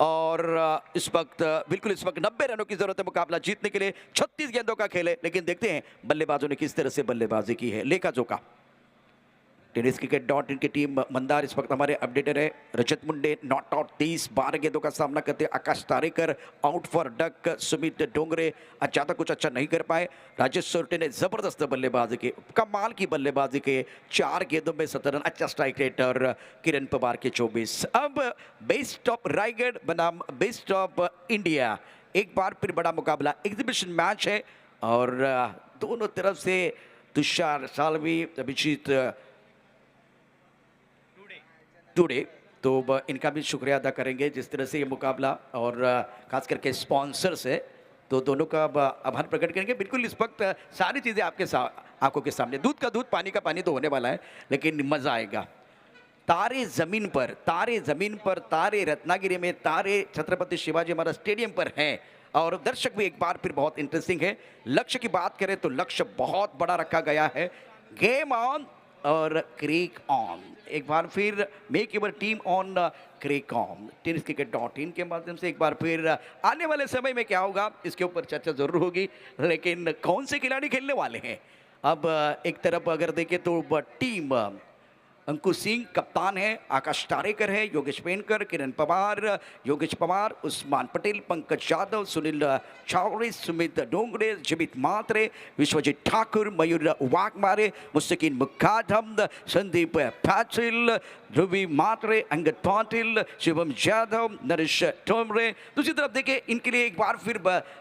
और इस वक्त बिल्कुल इस वक्त 90 रनों की जरूरत है मुकाबला जीतने के लिए। 36 गेंदों का खेल है, लेकिन देखते हैं बल्लेबाजों ने किस तरह से बल्लेबाजी की है। लेखा जोखा टेनिस क्रिकेट .in की टीम मंदार इस वक्त हमारे अपडेटर है। रजत मुंडे नॉट आउट, 12 गेंदों का सामना करते हैं। Akash Tarekar out for duck, Sumit Dongre ज्यादा कुछ अच्छा नहीं कर पाए। राजेश सोरटे ने जबरदस्त बल्लेबाजी की, कमाल की बल्लेबाजी के, 4 गेंदों में 17 रन, अच्छा स्ट्राइक रेट और किरण पवार के 24। अब बेस्ट ऑफ रायगढ़ बनाम बेस्ट ऑफ इंडिया, एक बार फिर बड़ा मुकाबला एग्जीबिशन मैच है और दोनों तरफ से तुषार साल्वी, अभिजीत टुडे, तो इनका भी शुक्रिया अदा करेंगे जिस तरह से ये मुकाबला और खास करके स्पॉन्सर्स है, तो दोनों का अब आभार प्रकट करेंगे। बिल्कुल इस वक्त सारी चीज़ें आंखों के सामने, दूध का दूध पानी का पानी तो होने वाला है, लेकिन मज़ा आएगा। तारे जमीन पर, तारे जमीन पर, तारे रत्नागिरी में, तारे छत्रपति शिवाजी महाराज स्टेडियम पर हैं और दर्शक भी एक बार फिर बहुत इंटरेस्टिंग है। लक्ष्य की बात करें तो लक्ष्य बहुत बड़ा रखा गया है, गेम ऑन और क्रिक ऑन। एक बार फिर make your team on cric on, tenniscricket.in के माध्यम से एक बार फिर आने वाले समय में क्या होगा इसके ऊपर चर्चा जरूर होगी, लेकिन कौन से खिलाड़ी खेलने वाले हैं। अब एक तरफ अगर देखें तो टीम अंकुश सिंह कप्तान है, आकाश टारेकर है, योगेश पेनकर, किरण पवार, योगेश पवार, उस्मान पटेल, पंकज यादव, सुनील छावरे, सुमित डोंगरे, जीवित मात्रे, विश्वजीत ठाकुर, मयूर वाघमारे, मुस्तकीन मुकादम, संदीप पाटिल, ध्रुवी मात्रे, अंगद पाटिल, शिवम यादव, नरेश टोमरे। दूसरी तरफ देखिए इनके लिए एक बार फिर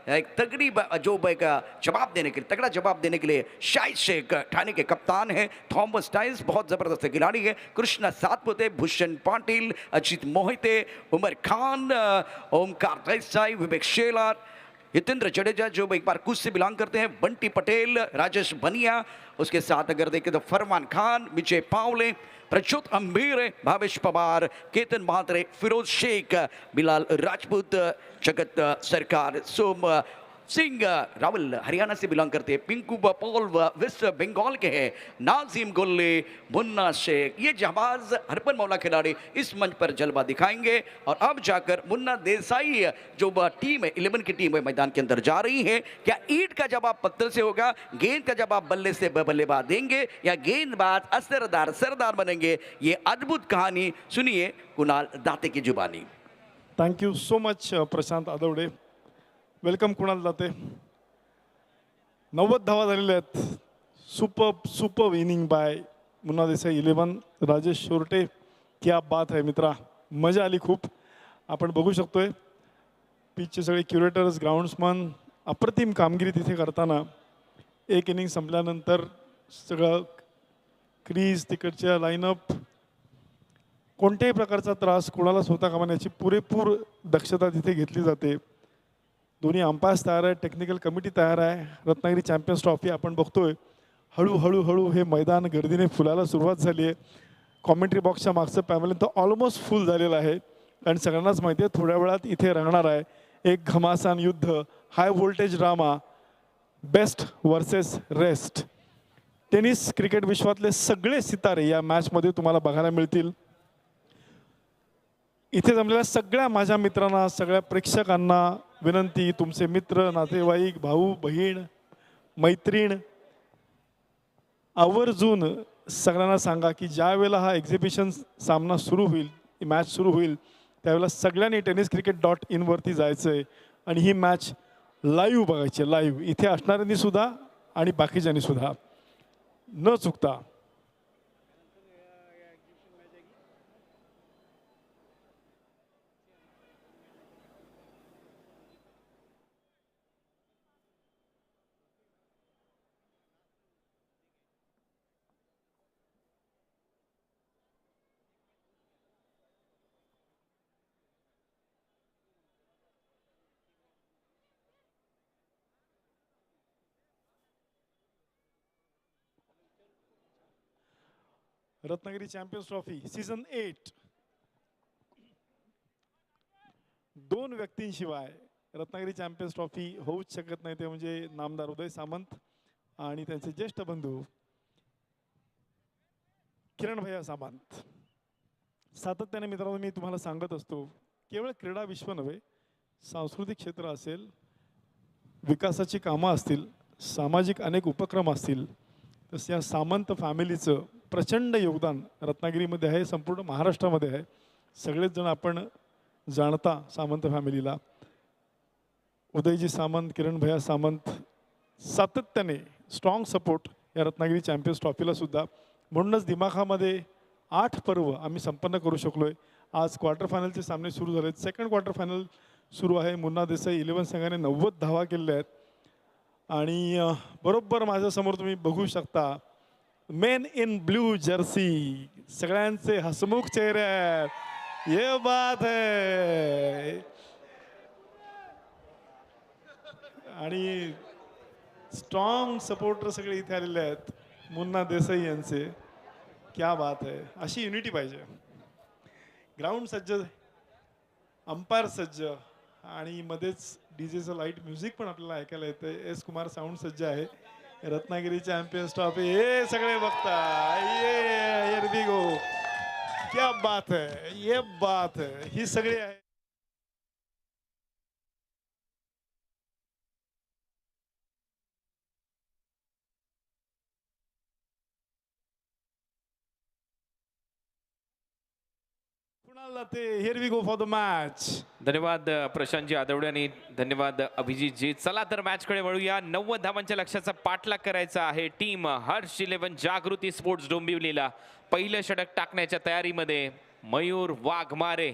एक तगड़ी जवाब देने के लिए, तगड़ा जवाब देने के लिए शाहिद शेख ठाणे के कप्तान है, थॉमस टाइल्स बहुत जबरदस्त खिलाड़ी है, कृष्णा सातपुते, भूषण पाटिल, अजित मोहिते, उमर खान, ओमकार देसाई, विवेक शेलार, हितेंद्र जडेजा जो एक बार कुछ से बिलोंग करते हैं, बंटी पटेल, राजेश बनिया, उसके साथ अगर देखें तो फरमान खान, विजय पावले, प्रचोत अंबीर, भावेश पवार, केतन महात्रे, फिरोज शेख, बिलाल राजपूत, जगत सरकार, सोम सिंह रावल हरियाणा से बिलोंग करते हैं, पिंकू पॉल वेस्ट बंगाल के हैं, नाजिम गोल्ले, मुन्ना शेख, ये जहाज हरपन मौला खिलाड़ी इस मंच पर जलवा दिखाएंगे। और अब जाकर मुन्ना देसाई जो टीम है, 11 की टीम है मैदान के अंदर जा रही है, क्या ईंट का जवाब पत्थर से होगा, गेंद का जवाब बल्ले से बल्लेबाज देंगे या गेंदबाज असरदार सरदार बनेंगे, ये अद्भुत कहानी सुनिए कुणाल दाते की जुबानी। Thank you so much Prashant Aadavde. Welcome Kunal Date. 90 धावा झालेल्या आहेत. Super inning by Munna Desai 11, Rajesh Shorte. क्या बात आहे मित्रा, मजा आली खूप. आपण बघू शकतोय पिचचे सगळे क्युरेटर्स, ग्राउंड्समन अप्रतिम कामगिरी तिथे करताना एक इनिंग संपल्यानंतर सगळं क्रीज तिकडच्या लाईनअप कोणत्याही प्रकारचा त्रास कोणालाच होता कामा नये याची पुरेपूर दक्षता तिथे घेतली जाते. दोन्ही अंपायर्स तयार आहे, टेक्निकल कमिटी तयार आहे. रत्नागिरी चॅम्पियन्स ट्रॉफी आपण बघतोय हळूहळू हे मैदान गर्दीने फुलायला सुरुवात झाली आहे. कॉमेंट्री बॉक्सच्या मागचं पॅनल तर ऑलमोस्ट फुल झालेलं आहे कारण सगळ्यांनाच माहिती आहे थोड्या वेळात इथे रंगणार आहे एक घमासान युद्ध, high voltage drama, best versus rest. Tennis cricket विश्वातले सगळे सितारे या मॅचमध्ये तुम्हाला बघायला मिळतील. इथे जमलेल्या सगळ्या माझ्या मित्रांना, सगळ्या प्रेक्षकांना विनंती, तुमचे मित्र, नातेवाईक, भाऊ बहीण, मैत्रीण आवर्जून सगळ्यांना सांगा की ज्या वेळेला हा एक्झिबिशन सामना सुरू होईल, मॅच सुरू होईल, त्यावेळेला सगळ्यांनी tenniscricket.in वरती जायचं आहे आणि ही मॅच लाईव्ह बघायची. लाईव्ह इथे असणाऱ्यांनी सुद्धा आणि बाकीच्यांनी सुद्धा न चुकता. रत्नागिरी चॅम्पियन्स ट्रॉफी सीझन 8 दोन व्यक्तींशिवाय रत्नागिरी चॅम्पियन्स ट्रॉफी होऊच शकत नाही, ते म्हणजे नामदार उदय सामंत आणि त्यांचे ज्येष्ठ बंधू किरण भैया सामंत. सातत्याने मित्रांनो मी तुम्हाला सांगत असतो, केवळ क्रीडा विश्व नव्हे, सांस्कृतिक क्षेत्र असेल, विकासाची कामं असतील, सामाजिक अनेक उपक्रम असतील, तसं या सामंत फॅमिलीचं प्रचंड योगदान रत्नागिरीमध्ये आहे, संपूर्ण महाराष्ट्रामध्ये आहे. सगळेच जण आपण जाणता सामंत फॅमिलीला. उदयजी सामंत, किरण भैया सामंत सातत्याने स्ट्रॉंग सपोर्ट या रत्नागिरी चॅम्पियन्स ट्रॉफीला सुद्धा. म्हणूनच दिमाखामध्ये 8 पर्व आम्ही संपन्न करू शकलोय. आज क्वार्टर फायनलचे सामने सुरू झालेत. सेकंड क्वार्टर फायनल सुरू आहे. मुन्ना देसाई 11 संघाने 90 धावा केलेल्या आहेत. आणि बरोबर माझ्यासमोर तुम्ही बघू शकता मेन इन ब्लू जर्सी, सगळ्यांचे हसमुख चेहरे आहेत. ये बात है. आणि स्ट्रॉंग सपोर्टर सगळे इथे आलेले आहेत मुन्ना देसाई यांचे. क्या बात है. अशी युनिटी पाहिजे. ग्राउंड सज्ज, अंपायर सज्ज आणि मध्येच डीजेचं लाईट म्युझिक पण आपल्याला ऐकायला येतं. एस कुमार साऊंड सज्ज आहे. रत्नागिरी चॅम्पियन्स ट्रॉफी हे सगळे बघता. ये गो. क्या बात है. ये बात है. ही सगळी आहे. कुणाल ते here we go for the match. धन्यवाद प्रशांतजी आदवडे आणि धन्यवाद अभिजितजी. चला तर मॅचकडे वळूया. 90 धावांच्या लक्ष्याचा पाठलाग करायचा आहे. टीम हर्ष 11 जागृती स्पोर्ट्स डोंबिवलीला. पहिलं षटक टाकण्याच्या तयारीमध्ये मयूर वाघमारे.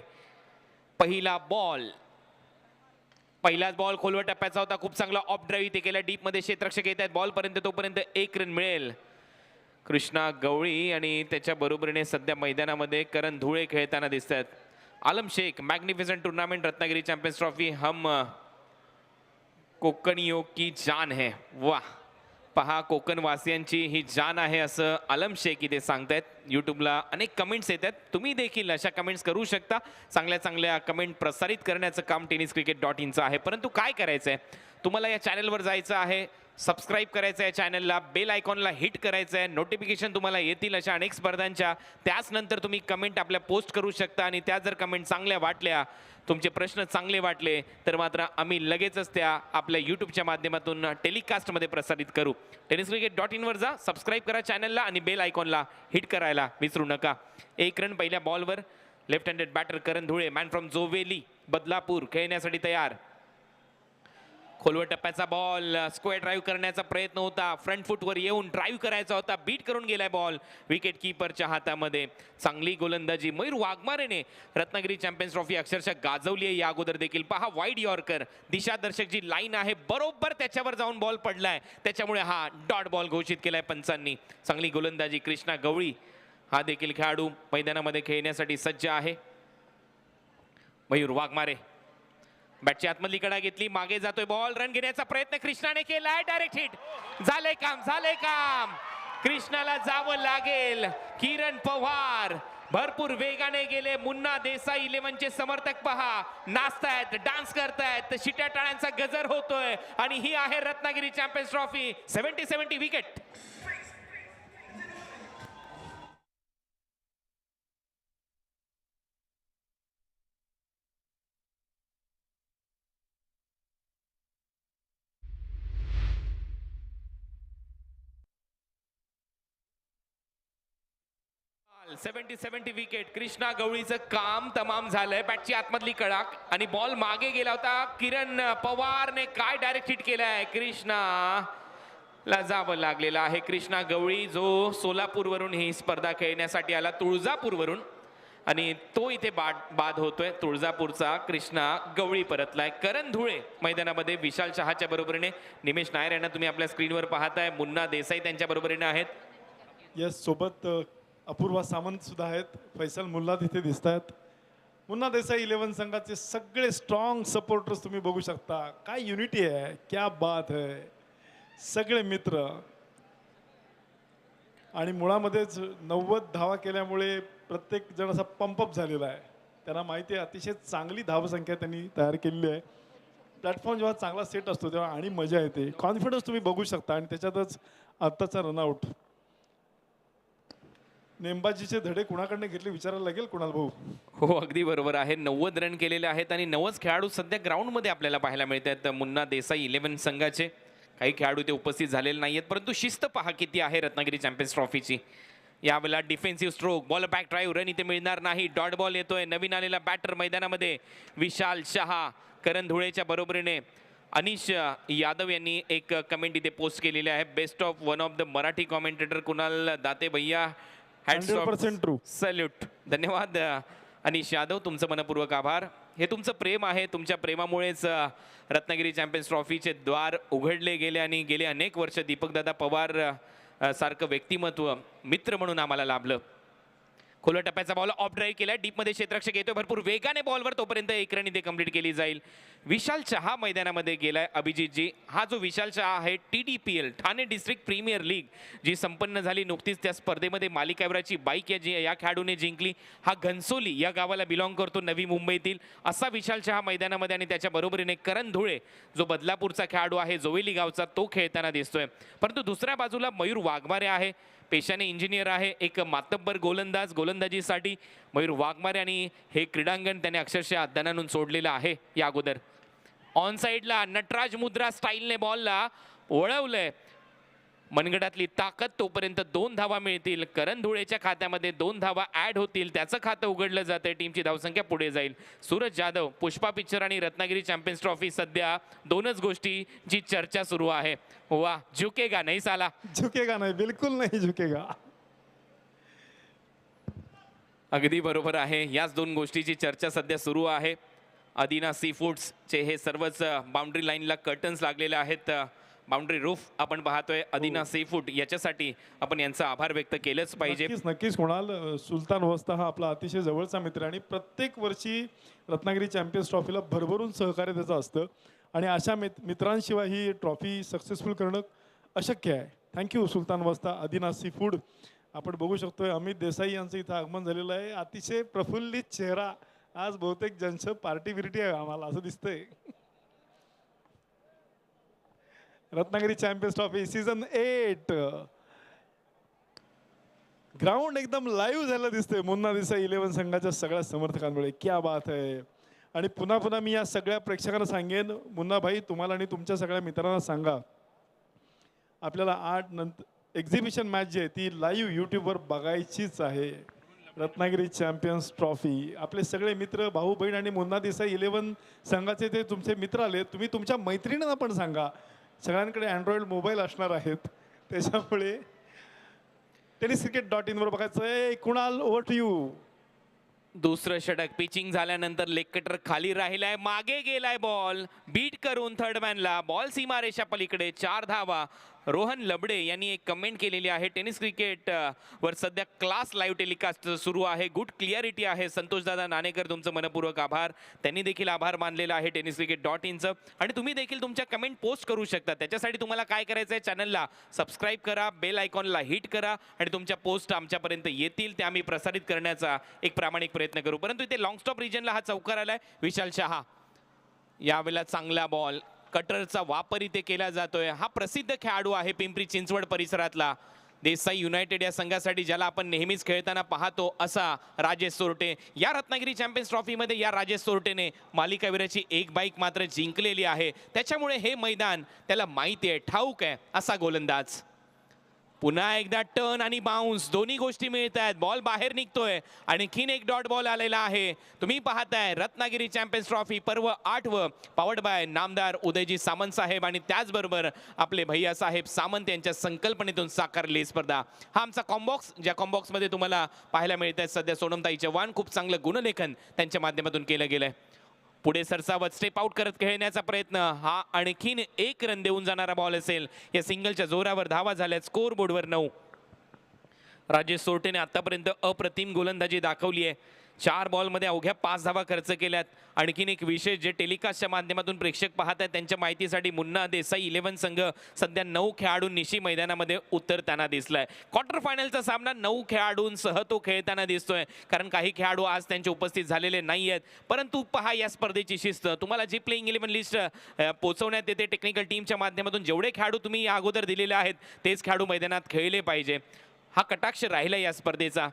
पहिला बॉल, पहिलाच बॉल खोलवर टप्प्याचा होता. खूप चांगला ऑफ ड्राईव्ह इथे केला. डीप मध्ये क्षेत्ररक्षक येत आहेत. बॉल पर्यंत तोपर्यंत 1 रन मिळेल. कृष्णा गवळी आणि त्याच्या बरोबरीने सध्या मैदानामध्ये करण धुळे खेळताना दिसत आहेत. Alam Shaikh magnificent tournament Ratnagiri champions trophy हम कोकणियों की जान है. वाह, पहा कोकणवासियांची ही जान आहे असं आलम शेख इथे सांगतायत. यूट्यूबला अनेक कमेंट्स येत आहेत. तुम्ही देखील अशा कमेंट्स करू शकता. चांगल्या चांगल्या कमेंट प्रसारित करण्याचं काम tenniscricket.in चं आहे. परंतु काय करायचं आहे, तुम्हाला या चॅनलवर जायचं आहे, सबस्क्राईब करायचं आहे चॅनलला, बेल आयकॉनला हिट करायचं आहे. नोटिफिकेशन तुम्हाला येतील अशा अनेक स्पर्धांच्या. त्याच नंतर तुम्ही कमेंट आपल्या पोस्ट करू शकता आणि त्या जर कमेंट चांगल्या वाटल्या, तुमचे प्रश्न चांगले वाटले, तर मात्र आम्ही लगेचच त्या आपल्या यूट्यूबच्या माध्यमातून टेलिकास्टमध्ये प्रसारित करू. tenniscricket.in वर जा, सबस्क्राईब करा चॅनलला आणि बेल आयकॉनला हिट करायला विसरू नका. 1 रन पहिल्या बॉलवर. Left handed batter Karan Dhule, man from Joveli Badlapur, खेळण्यासाठी तयार. खोलवर टप्प्याचा बॉल. स्क्वेअर ड्राईव्ह करण्याचा प्रयत्न होता. फ्रंट फुटवर येऊन ड्राईव्ह करायचा होता. बीट करून गेलाय बॉल विकेट कीपरच्या हातामध्ये. चांगली गोलंदाजी मयूर वाघमारेने रत्नागिरी चॅम्पियन्स ट्रॉफी अक्षरशः गाजवली आहे या अगोदर देखील. पहा वाईड यॉर्कर, दिशादर्शक जी लाईन आहे बरोबर त्याच्यावर जाऊन बॉल पडलाय. त्याच्यामुळे हा डॉट बॉल घोषित केलाय पंचांनी. चांगली गोलंदाजी. कृष्णा गवळी हा देखील खेळाडू मैदानामध्ये खेळण्यासाठी सज्ज आहे. मयूर वाघमारे बॅटची आतमधली कडा घेतली, मागे जातोय बॉल. रन घेण्याचा प्रयत्न कृष्णाने केलाय. Direct hit. झालंय काम, झालंय काम. कृष्णाला जावं लागेल. किरण पवार भरपूर वेगाने गेले. मुन्ना देसाई 11चे समर्थक पहा नाचतायत, डान्स करतायत, शिट्या टाळ्यांचा गजर होतोय. आणि ही आहे Ratnagiri champions trophy. 70-70 wicket. Ball 70-70 wicket. Krishna गवळीचं काम तमाम झालंय. बॅटची आतमधली कडाक आणि बॉल मागे गेला होता. किरण पवारने काय डायरेक्ट हिट केलाय. कृष्णा ला जावं लागलेलं आहे. कृष्णा गवळी जो सोलापूरवरून ही स्पर्धा खेळण्यासाठी आला, तुळजापूरवरून, आणि तो इथे बाद होतोय. तुळजापूरचा कृष्णा गवळी परतलाय. करण धुळे मैदानामध्ये विशाल शहाच्या बरोबरीने. निमेश नायर यांना तुम्ही आपल्या स्क्रीनवर पाहताय. मुन्ना देसाई त्यांच्या बरोबरीने आहेत. यस, सोबत अपूर्वा सामंत सुद्धा आहेत. फैसल मुल्ला तिथे दिसत आहेत. मुन्ना देसाई 11 संघाचे सगळे स्ट्रॉंग सपोर्टर्स तुम्ही बघू शकता. काय युनिटी आहे, क्या बात है. सगळे मित्र. आणि मुळामध्येच 90 धावा केल्यामुळे प्रत्येक जण असा पंपअप झालेला आहे. त्यांना माहिती आहे अतिशय चांगली धावसंख्या त्यांनी तयार केलेली आहे. प्लॅटफॉर्म जेव्हा चांगला सेट असतो तेव्हा आणि मजा येते. कॉन्फिडन्स तुम्ही बघू शकता. आणि त्याच्यातच आत्ताचा रनआउट. नेमबाजीचे धडे कुणाकडनं घेतले विचारायला लागेल कुणाल भाऊ. हो, अगदी बरोबर आहे. 90 रन केलेले आहेत आणि 90 खेळाडू सध्या ग्राउंडमध्ये आपल्याला पाहायला मिळत आहेत. मुन्ना देसाई 11 संघाचे काही खेळाडू ते उपस्थित झालेले नाही आहेत, परंतु शिस्त पहा किती आहे रत्नागिरी चॅम्पियन्स ट्रॉफीची. यावेळेला defensive stroke, ball back drive, run इथे मिळणार नाही. डॉट बॉल येतोय. नवीन आलेला बॅटर मैदानामध्ये विशाल शहा. करण धुळेच्या बरोबरीने अनिश यादव यांनी एक कमेंट इथे पोस्ट केलेली आहे. Best of one of the Marathi commentator Kunal Date भैया. 100% ट्रू. सल्यूट. धन्यवाद अनिश यादव, तुमचं मनपूर्वक आभार. हे तुमचं प्रेम आहे. तुमच्या प्रेमामुळेच रत्नागिरी चॅम्पियन्स ट्रॉफीचे द्वार उघडले गेले आणि गेले अनेक वर्ष दीपकदादा पवार सारखं व्यक्तिमत्व मित्र म्हणून आम्हाला लाभलं. खोल टप्प्याचा बॉल ऑफ ड्राईव्ह केला, डीपमध्ये क्षेत्ररक्षक येतोय भरपूर वेगाने बॉलवर, तोपर्यंत एक रन इथे कंप्लीट केली जाईल. विशाल चहा मैदानामध्ये गेलाय. अभिजितजी, हा जो विशाल चहा आहे TDPL Thane district premier league जी संपन्न झाली नुकतीच, त्या स्पर्धेमध्ये मालिकावीराची बाईक या खेळाडूने जिंकली. हा घनसोली या गावाला बिलॉंग करतो, नवी मुंबईतील. असा विशाल चहा मैदानामध्ये आणि त्याच्या बरोबरीने करण धुळे जो बदलापूरचा खेळाडू आहे, जोवेली गावचा, तो खेळताना दिसतोय. परंतु दुसऱ्या बाजूला मयूर वाघमारे आहे, पेशाने इंजिनियर आहे, एक मातब्बर गोलंदाज. गोलंदाजीसाठी मयूर वाघमारे आणि हे क्रीडांगण त्याने अक्षरशः दणानून सोडलेलं आहे. या अगोदर ऑन साईडला नटराज मुद्रा स्टाईलने बॉलला वळवलंय. मनगटातली ताकद, तोपर्यंत 2 धावा मिळतील. करण धुळेच्या खात्यामध्ये 2 धावा ऍड होतील, त्याचं खातं उघडलं जातंय. टीमची धावसंख्या पुढे जाईल. सूरज जाधव, पुष्पा पिक्चर आणि रत्नागिरी चॅम्पियन्स ट्रॉफी सध्या दोनच गोष्टी जी चर्चा सुरू आहे. वा, झुकेगा नाही साला. झुकेगा नाही, बिलकुल नाही झुकेगा. अगदी बरोबर आहे. याच 2 गोष्टीची चर्चा सध्या सुरू आहे. अदिना सी फूड्सचे हे सर्वच बाउंड्री लाईनला कर्टन्स लागलेले आहेत. बाउंड्री रूफ आपण पाहतोय अदिना सी फूड, याच्यासाठी आपण यांचा आभार व्यक्त केलंच पाहिजे. नक्कीच कुणाल, सुलतान वस्ता हा आपला अतिशय जवळचा मित्र आहे आणि प्रत्येक वर्षी रत्नागिरी चॅम्पियन्स ट्रॉफीला भरभरून सहकार्य त्याचं असतं आणि अशा मित्रांशिवाय ही ट्रॉफी सक्सेसफुल करणं अशक्य आहे. Thank you Sultan वस्ता, अदिना sea food. आपण बघू शकतोय अमित देसाई यांचं इथं आगमन झालेलं आहे. अतिशय प्रफुल्लित चेहरा. आज बहुतेक ज्यांचं पार्टी बिर्टी आहे आम्हाला असं दिसतंय. Ratnagiri champions trophy season 8 ground एकदम लाईव्ह झालं दिसतंय मुन्ना देसाई 11 संघाच्या सगळ्या समर्थकांमुळे. क्या बात आहे. आणि पुन्हा पुन्हा मी या सगळ्या प्रेक्षकांना सांगेन, मुन्ना भाई तुम्हाला आणि तुमच्या सगळ्या मित्रांना सांगा, आपल्याला 8 नंतर एक्झिबिशन मॅच जी आहे ती लाईव्ह यूट्यूबवर बघायचीच आहे. रत्नागिरी चॅम्पियन्स ट्रॉफी, आपले सगळे मित्र, भाऊ बहीण आणि मुन्ना देसाई 11 संघाचे ते तुमचे मित्र आले. तुम्ही तुमच्या मैत्रिणींना पण सांगा. सगळ्यांकडे अँड्रॉइड मोबाईल असणार आहेत, त्याच्यामुळे tenniscricket.in वर बघायचं आहे. Kunal, over to you. दुसरं षटक पिचिंग झाल्यानंतर लेग कटर खाली राहिलाय, मागे गेलाय बॉल, बीट करून थर्ड मॅनला. बॉल सीमारेषा पलीकडे. 4 धावा. रोहन लबडे यांनी एक कमेंट केलेली आहे. टेनिस क्रिकेट वर सध्या क्लास लाईव्ह टेलिकास्ट सुरू आहे, गुड क्लिअरिटी आहे. संतोषदादा नाणेकर, तुमचं मनपूर्वक आभार. त्यांनी देखील आभार मानलेला आहे tenniscricket.inचं. आणि तुम्ही देखील तुमच्या कमेंट पोस्ट करू शकता. त्याच्यासाठी तुम्हाला काय करायचं आहे, चॅनलला सबस्क्राईब करा, बेल आयकॉनला हिट करा आणि तुमच्या पोस्ट आमच्यापर्यंत येतील, त्या आम्ही प्रसारित करण्याचा एक प्रामाणिक प्रयत्न करू. परंतु इथे लॉंग स्टॉप रिजनला हा चौकार आलाय. विशाल शहा, यावेळेला चांगला बॉल, कटरचा वापर इथे केला जातोय. हा प्रसिद्ध खेळाडू आहे पिंपरी चिंचवड परिसरातला. देसाई युनायटेड या संघासाठी ज्याला आपण नेहमीच खेळताना पाहतो असा राजेश सोरटे. या रत्नागिरी चॅम्पियन्स ट्रॉफीमध्ये या राजेश सोरटेने मालिकावीराची एक बाईक मात्र जिंकलेली आहे. त्याच्यामुळे हे मैदान त्याला माहिती आहे, ठाऊक आहे असा गोलंदाज. पुन्हा एकदा टर्न आणि बाउन्स दोन्ही गोष्टी मिळत आहेत. बॉल बाहेर निघतोय. आणखीन एक डॉट बॉल आलेला आहे. तुम्ही पाहताय रत्नागिरी चॅम्पियन्स ट्रॉफी पर्व 8व, पॉवर्ड बाय नामदार उदयजी सामंत साहेब आणि त्याचबरोबर आपले भैया साहेब सामंत यांच्या संकल्पनेतून साकारली स्पर्धा. हा आमचा कॉम्बॉक्स, ज्या कॉम्बॉक्समध्ये तुम्हाला पाहायला मिळत आहे सध्या सोनमताई चव्हाण. खूप चांगलं गुणलेखन त्यांच्या माध्यमातून केलं गेलंय. पुढे सरसावत स्टेप आउट करत खेळण्याचा प्रयत्न. हा आणखीन एक रन देऊन जाणारा बॉल असेल. या सिंगलच्या जोरावर धावा झाल्या. स्कोर बोर्डवर 9. राजेश सोरटेने आतापर्यंत अप्रतिम गोलंदाजी दाखवली आहे. 4 बॉलमध्ये अवघ्या 5 धावा खर्च केल्यात. आणखीन एक विशेष जे टेलिकास्टच्या माध्यमातून प्रेक्षक पाहत आहेत त्यांच्या माहितीसाठी, मुन्ना देसाई 11 संघ सध्या 9 खेळाडूंनिशी मैदानामध्ये उतरताना दिसलाय. क्वार्टर फायनलचा सामना 9 खेळाडूंसह तो खेळताना दिसतोय, कारण काही खेळाडू आज त्यांचे उपस्थित झालेले नाही आहेत. परंतु पहा या स्पर्धेची शिस्त. तुम्हाला जी प्लेइंग 11 लिस्ट पोहोचवण्यात येते टेक्निकल टीमच्या माध्यमातून, जेवढे खेळाडू तुम्ही या अगोदर दिलेले आहेत तेच खेळाडू मैदानात खेळले पाहिजे. हा कटाक्ष राहिला या स्पर्धेचा.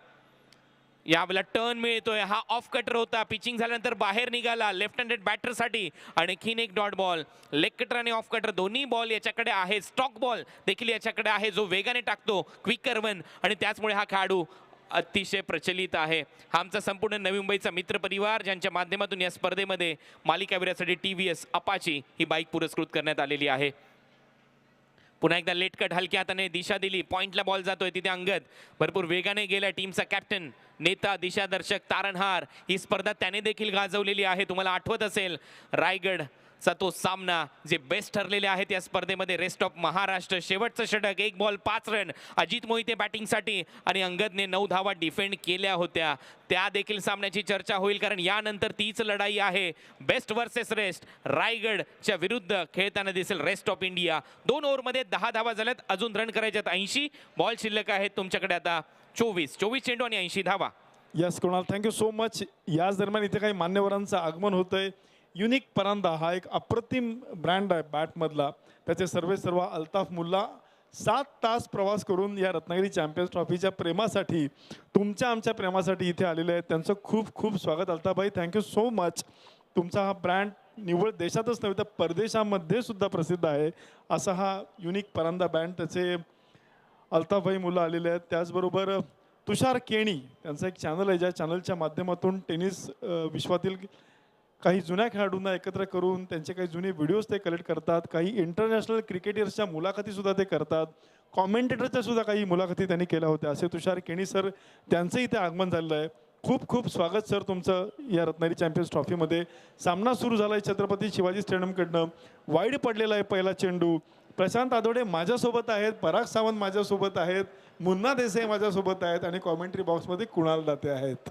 यावेळेला टर्न मिळतोय. हा ऑफ कटर होता, पिचिंग झाल्यानंतर बाहेर निघाला लेफ्ट हँडेड बॅटरसाठी. आणखीन एक डॉट बॉल. लेग कटर आणि ऑफ कटर दोन्ही बॉल याच्याकडे आहे. स्टॉक बॉल देखील याच्याकडे आहे जो वेगाने टाकतो, क्विकर वन, आणि त्याचमुळे हा खेळाडू अतिशय प्रचलित आहे. हा आमचा संपूर्ण नवी मुंबईचा मित्रपरिवार, ज्यांच्या माध्यमातून या स्पर्धेमध्ये मालिकावीरासाठी TVS अपाची ही बाईक पुरस्कृत करण्यात आलेली आहे. पुन्हा एकदा लेटकट हलक्या हाताने दिशा दिली, पॉइंटला बॉल जातोय तिथे अंगद भरपूर वेगाने गेलाय. टीमचा कॅप्टन, नेता, दिशादर्शक, तारणहार, ही स्पर्धा त्याने देखील गाजवलेली आहे. तुम्हाला आठवत असेल रायगडचा तो सामना, जे बेस्ट ठरलेले आहेत या स्पर्धेमध्ये. रेस्ट ऑफ महाराष्ट्र, शेवटचं षटक, 1 बॉल 5 रन, अजित मोहिते बॅटिंगसाठी आणि अंगदने 9 धावा डिफेंड केल्या होत्या. त्या देखील सामन्याची चर्चा होईल, कारण यानंतर तीच लढाई आहे. बेस्ट वर्सेस रेस्ट, रायगडच्या विरुद्ध खेळताना दिसेल रेस्ट ऑफ इंडिया. 2 ओव्हरमध्ये 10 धावा झाल्यात, अजून रन करायच्यात 80. बॉल शिल्लक आहेत तुमच्याकडे आता 24 चेंडू आणि 80 धावा. Yes Kunal, thank you so much. याच दरम्यान इथे काही मान्यवरांचं आगमन होतंय. युनिक परांदा हा एक अप्रतिम ब्रँड आहे बॅटमधला. त्याचे सर्व अल्ताफ मुल्ला 7 तास प्रवास करून या रत्नागिरी चॅम्पियन्स ट्रॉफीच्या प्रेमासाठी, तुमच्या आमच्या प्रेमासाठी इथे आलेले आहेत. त्यांचं खूप खूप स्वागत. अल्ताफभाई, थँक्यू सो मच. तुमचा हा ब्रँड निव्वळ देशातच नव्हे तर परदेशामध्ये सुद्धा प्रसिद्ध आहे, असा हा युनिक परांदा बँड. त्याचे अल्ताफभाई मुलं आलेले आहेत. त्याचबरोबर तुषार केणी, त्यांचं एक चॅनल आहे, ज्या चॅनलच्या माध्यमातून टेनिस विश्वातील काही जुन्या खेळाडूंना एकत्र करून त्यांचे काही जुने व्हिडिओज ते कलेक्ट करतात. काही इंटरनॅशनल क्रिकेटर्सच्या मुलाखतीसुद्धा ते करतात. कॉमेंटेटरच्या सुद्धा काही मुलाखती त्यांनी केल्या होत्या. असे तुषार केणी सर, त्यांचं इथे आगमन झालेलं आहे. खूप खूप स्वागत सर तुमचं या रत्नागिरी चॅम्पियन्स ट्रॉफीमध्ये. सामना सुरू झाला आहे छत्रपती शिवाजी स्टेडियमकडनं. वाईड पडलेला आहे पहिला चेंडू. प्रशांत आदोडे माझ्यासोबत आहेत, पराग सावंत माझ्यासोबत आहेत, मुन्ना देसाई माझ्यासोबत आहेत आणि कॉमेंट्री बॉक्समध्ये कुणाल दाते आहेत.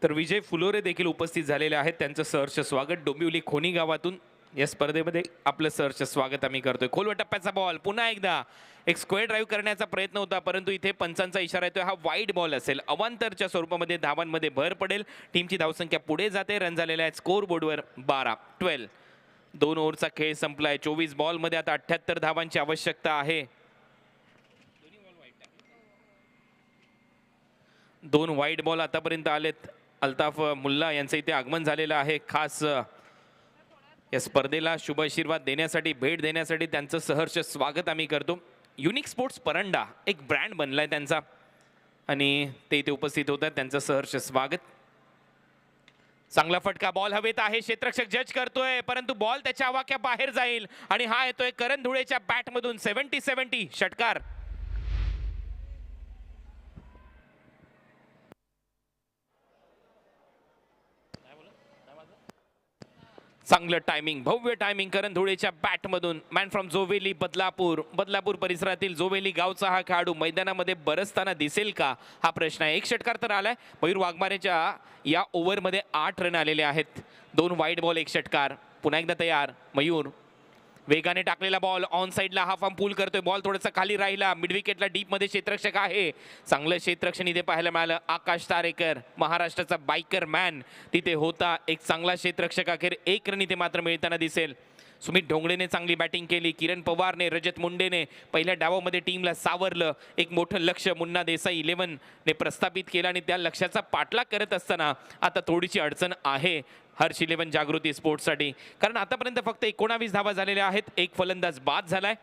तर विजय फुलोरे देखील उपस्थित झालेले आहेत. त्यांचं सहर्ष स्वागत डोंबिवली खोनी गावातून या स्पर्धेमध्ये आपलं सहर्ष स्वागत आम्ही करतोय. खोलवर टप्प्याचा बॉल, पुन्हा एकदा एक स्क्वेअर ड्राईव्ह करण्याचा प्रयत्न होता, परंतु इथे पंचांचा इशारा येतोय, हा वाईड बॉल असेल. अवांतरच्या स्वरूपामध्ये धावांमध्ये भर पडेल. टीमची धावसंख्या पुढे जाते. रन झालेले आहेत स्कोर बोर्डवर 12. 2 ओव्हरचा खेळ संपलाय. 24 बॉलमध्ये आता 78 धावांची आवश्यकता आहे. 2 वाईड बॉल आतापर्यंत आलेत. अल्ताफ मुल्ला यांचं इथे आगमन झालेलं आहे. खास या स्पर्धेला शुभ आशीर्वाद देण्यासाठी, भेट देण्यासाठी त्यांचं सहर्ष स्वागत आम्ही करतो. युनिक स्पोर्ट्स परांडा एक ब्रँड बनलाय त्यांचा आणि ते इथे उपस्थित होतात. त्यांचं सहर्ष स्वागत. चांगला फटका, बॉल हवेत आहे, क्षेत्ररक्षक जज करतोय, परंतु बॉल त्याच्या आवाक्या बाहेर जाईल आणि हा येतोय करण धुळेच्या बॅटमधून. 70 षटकार. चांगलं टायमिंग, भव्य टायमिंग करण धुळेच्या बॅटमधून. मॅन फ्रॉम जोवेली, बदलापूर परिसरातील जोवेली गावचा हा खेळाडू मैदानामध्ये बरसताना दिसेल का, हा प्रश्न आहे. 1 षटकार तर आलाय. मयूर वाघमारेच्या या ओव्हरमध्ये 8 रन आलेले आहेत. 2 वाईड बॉल, 1 षटकार. पुन्हा एकदा तयार मयूर. वेगाने टाकलेला बॉल ऑन साइडला, हा फॉर्म पूल करतोय. बॉल थोडासा खाली राहिला. मिड विकेटला डीप मध्ये क्षेत्ररक्षक आहे. चांगलं क्षेत्ररक्षण इथे पाहायला मिळालं. आकाश तारेकर, महाराष्ट्राचा बायकर मॅन तिथे होता. एक चांगला क्षेत्ररक्षक. अखेर 1 रन इथे मात्र मिळताना दिसेल. सुमित ढोंगळेने चांगली बॅटिंग केली. किरण पवारने, रजत मुंडेने पहिल्या डावामध्ये टीमला सावरलं. एक मोठं लक्ष मुन्ना देसाई 11 ने प्रस्थापित केलं आणि त्या लक्ष्याचा पाठलाग करत असताना आता थोडीशी अडचण आहे हर्ष 11 जागृती स्पोर्ट्ससाठी, कारण आतापर्यंत फक्त 19 धावा झालेल्या आहेत. एक फलंदाज बाद झालाय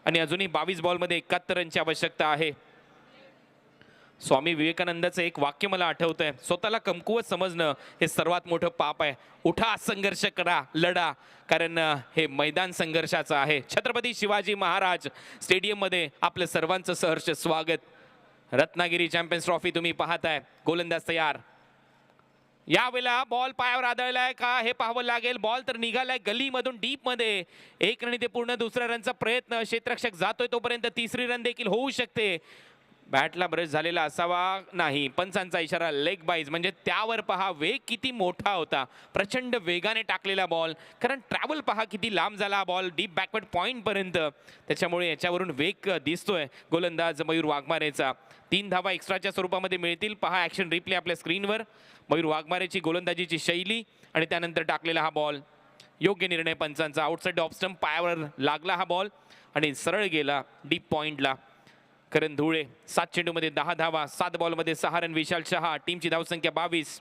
आणि अजूनही 22 बॉलमध्ये 71 रनची आवश्यकता आहे. स्वामी विवेकानंदाचं एक वाक्य मला आठवतंय, स्वतःला कमकुवत समजणं हे सर्वात मोठं पाप आहे. उठा, संघर्ष करा, लढा, कारण हे मैदान संघर्षाचं आहे. छत्रपती शिवाजी महाराज स्टेडियममध्ये आपलं सर्वांचं सहर्ष स्वागत. रत्नागिरी चॅम्पियन्स ट्रॉफी तुम्ही पाहताय. गोलंदाज तयार. यावेळेला बॉल पायावर आदळलाय का हे पाहावं लागेल. बॉल तर निघालाय गलीमधून डीप मध्ये. 1 रन इथे पूर्ण. 2रा रनचा प्रयत्न. क्षेत्ररक्षक जातोय तोपर्यंत 3री रन देखील होऊ शकते. बॅटला ब्रश झालेला असावा नाही. पंचांचा इशारा लेग बाईज, म्हणजे त्यावर पहा वेग किती मोठा होता. प्रचंड वेगाने टाकलेला बॉल, कारण ट्रॅव्हल पहा किती लांब झाला बॉल डीप बॅकवर्ड पॉइंट पर्यंत. त्याच्यामुळे याच्यावरून वेग दिसतोय गोलंदाज मयूर वाघमारेचा. 3 धावा एक्स्ट्राच्या स्वरूपामध्ये मिळतील. पहा ऍक्शन रिप्ले आपल्या स्क्रीनवर. मयूर वाघमारेची गोलंदाजीची शैली आणि त्यानंतर टाकलेला हा बॉल. योग्य निर्णय पंचांचा. आउटसाइड ऑफ स्टंप पायावर लागला हा बॉल आणि सरळ गेला डीप पॉइंटला. करण धुळे 7 चेंडूमध्ये 10 धावा, 7 बॉलमध्ये 6 रन. विशाल शहा, टीमची धावसंख्या 22.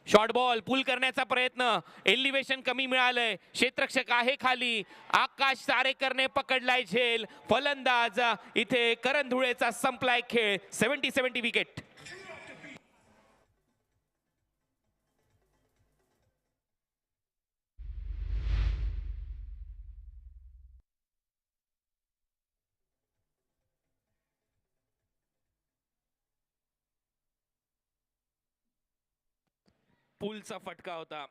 शॉर्ट बॉल पुल करण्याचा प्रयत्न. एलिव्हेशन कमी मिळालंय. क्षेत्ररक्षक आहे खाली. आकाश तारेकरने पकडलाय झेल. फलंदाज इथे करण धुळेचा संपलाय खेळ. 70 विकेट. पुलचा फटका होता.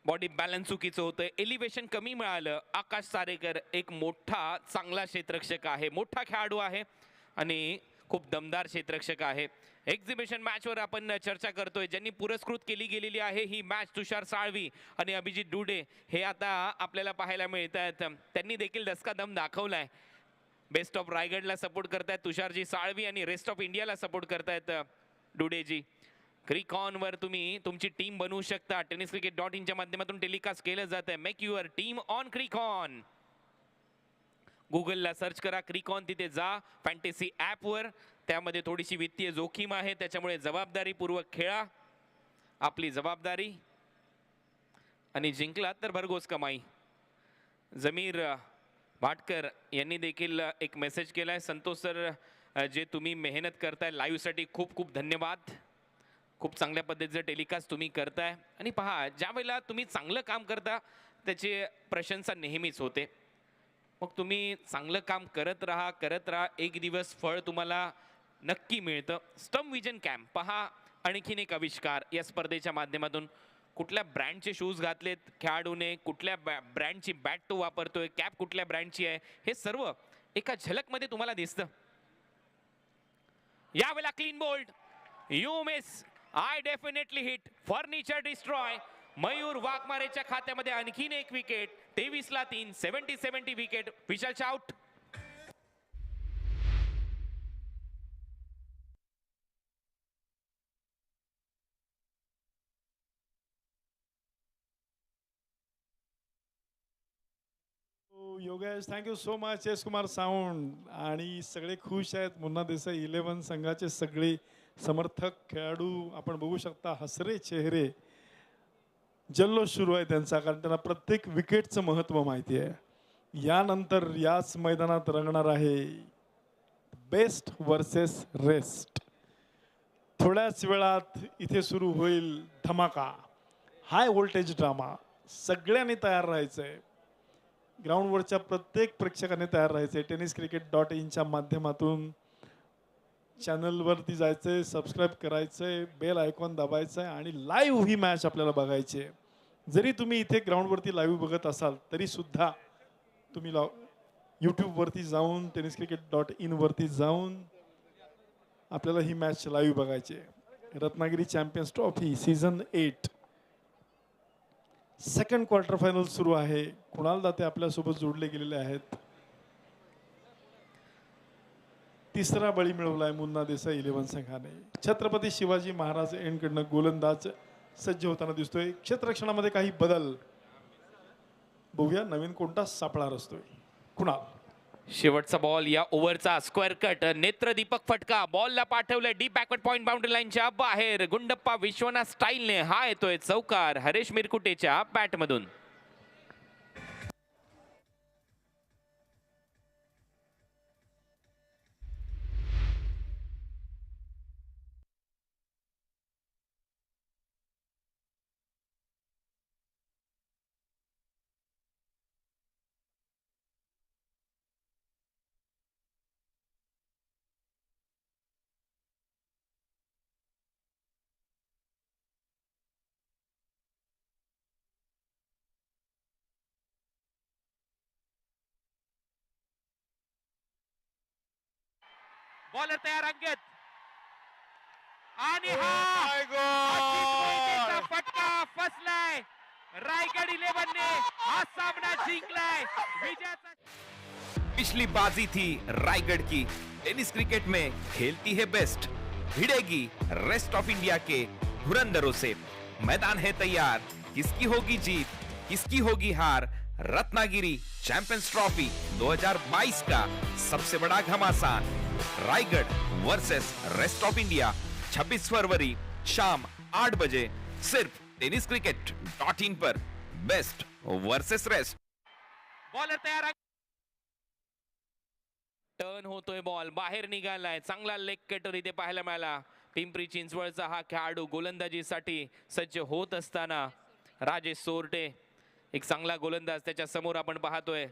बॉडी बॅलन्स चुकीचं होतं, एलिव्हेशन कमी मिळालं. आकाश सारेकर एक मोठा चांगला क्षेत्ररक्षक आहे, मोठा खेळाडू आहे आणि खूप दमदार क्षेत्ररक्षक आहे. एक्झिबिशन मॅचवर आपण चर्चा करतोय, ज्यांनी पुरस्कृत केली गेलेली आहे ही मॅच. तुषार साळवी आणि अभिजित डुडे हे आता आपल्याला पाहायला मिळत आहेत. त्यांनी देखील दसका दम दाखवलाय. बेस्ट ऑफ रायगडला सपोर्ट करतायत तुषारजी साळवी आणि रेस्ट ऑफ इंडियाला सपोर्ट करतायत डुडेजी. क्रिकॉनवर तुम्ही तुमची टीम बनवू शकता. tenniscricket.in माध्यमातून टेलिकास्ट केलं जात आहे. Make your team on Cricon. गुगलला सर्च करा क्रिकॉन, तिथे जा फॅन्टेसी ॲपवर. त्यामध्ये थोडीशी वित्तीय जोखीम आहे, त्याच्यामुळे जबाबदारीपूर्वक खेळा. आपली जबाबदारी आणि जिंकलात तर भरघोस कमाई. जमीर भाटकर यांनी देखील एक मेसेज केलाय. संतोष सर, जे तुम्ही मेहनत करताय लाईव्हसाठी खूप खूप धन्यवाद. खूप चांगल्या पद्धतीचं टेलिकास्ट तुम्ही करताय आणि पहा, ज्या वेळेला तुम्ही चांगलं काम करता त्याची प्रशंसा नेहमीच होते. मग तुम्ही चांगलं काम करत राहा. एक दिवस फळ तुम्हाला नक्की मिळतं. स्टम्प विजन कॅम्प पहा, आणखीन एक आविष्कार या स्पर्धेच्या माध्यमातून. कुठल्या ब्रँडचे शूज घातलेत खेळाडूने, कुठल्या ब्रँडची बॅट तो वापरतोय, कॅप कुठल्या ब्रँडची आहे, हे सर्व एका झलकमध्ये तुम्हाला दिसतं. यावेळेला clean bowled, you miss, I definitely hit, furniture destroy. Mayur वाघमारेच्या खात्यामध्ये आणखीन एक विकेट. 23ला 3, 70 wicket. Vishal out. Yogesh, thank you so much. Yash Kumar sound आणि सगळे खुश आहेत. मुन्ना देसाई 11 संघाचे सगळे समर्थक खेळाडू आपण बघू शकता, हसरे चेहरे. जल्लोष सुरू आहे त्यांचा, कारण त्यांना प्रत्येक विकेटचं महत्त्व माहिती आहे. यानंतर याच मैदानात रंगणार आहे बेस्ट वर्सेस रेस्ट. थोड्याच वेळात इथे सुरू होईल धमाका, हाय व्होल्टेज ड्रामा. सगळ्यांनी तयार राहायचंय. ग्राउंडवरच्या प्रत्येक प्रेक्षकाने तयार राहायचे. tenniscricket.in माध्यमातून चॅनलवरती जायचंय, सबस्क्राईब करायचंय, बेल आयकॉन दाबायचंय आणि लाईव्ह ही मॅच आपल्याला बघायची आहे. जरी तुम्ही इथे ग्राउंडवरती लाईव्ह बघत असाल तरी सुद्धा तुम्ही यूट्यूबवरती जाऊन tenniscricket.in वरती जाऊन आपल्याला ही मॅच लाईव्ह बघायची आहे. Ratnagiri champions trophy season 8 second quarter final सुरू आहे. कुणाल दाते आपल्यासोबत जोडले गेलेले आहेत. तिसरा बळी मिळवलाय मुन्ना देसाई 11 संघाने. छत्रपती शिवाजी महाराज एंडकडनं गोलंदाज सज्ज होताना दिसतोय. क्षेत्ररक्षणामध्ये काही बदल बघूया, नवीन कोणता सापळा रचतोय कुणाल. शेवटचा बॉल या ओव्हरचा स्क्वेअर कट, नेत्रदीपक फटका. बॉलला पाठवलंय डीप बॅकवर्ड पॉइंट बाउंड्री लाईनच्या बाहेर. गुंडप्पा विश्वनाथ स्टाईलने हा येतोय चौकार हरेश मिरकुटेच्या बॅटमधून. बॉलर तयार अंकित आणि हा फटका फसलाय. रायगड 11 ने हा सामना जिंकलाय. विजयाचा पिछली बाजी थी रायगढ़ की. टेनिस क्रिकेट में खेलती है बेस्ट. भिड़ेगी रेस्ट ऑफ इंडिया के धुरंधरों से. मैदान है तैयार, किसकी होगी जीत, किसकी होगी हार. रत्नागिरी चैंपियंस ट्रॉफी 2022 का सबसे बड़ा घमासान Raigarh versus rest of India 26 फरवरी शाम 8 बजे सिर्फ tenniscricket.in पर. Best versus rest. बॉलर तयार. टर्न होतोय, बॉल बाहेर निघालाय. चांगला लेग कटर इथे पाहायला मिळाला. पिंपरी चिंचवडचा हा खेळाडू गोलंदाजीसाठी सज्ज होत असताना राजेश सोरटे एक चांगला गोलंदाज त्याच्या समोर आपण पाहतोय.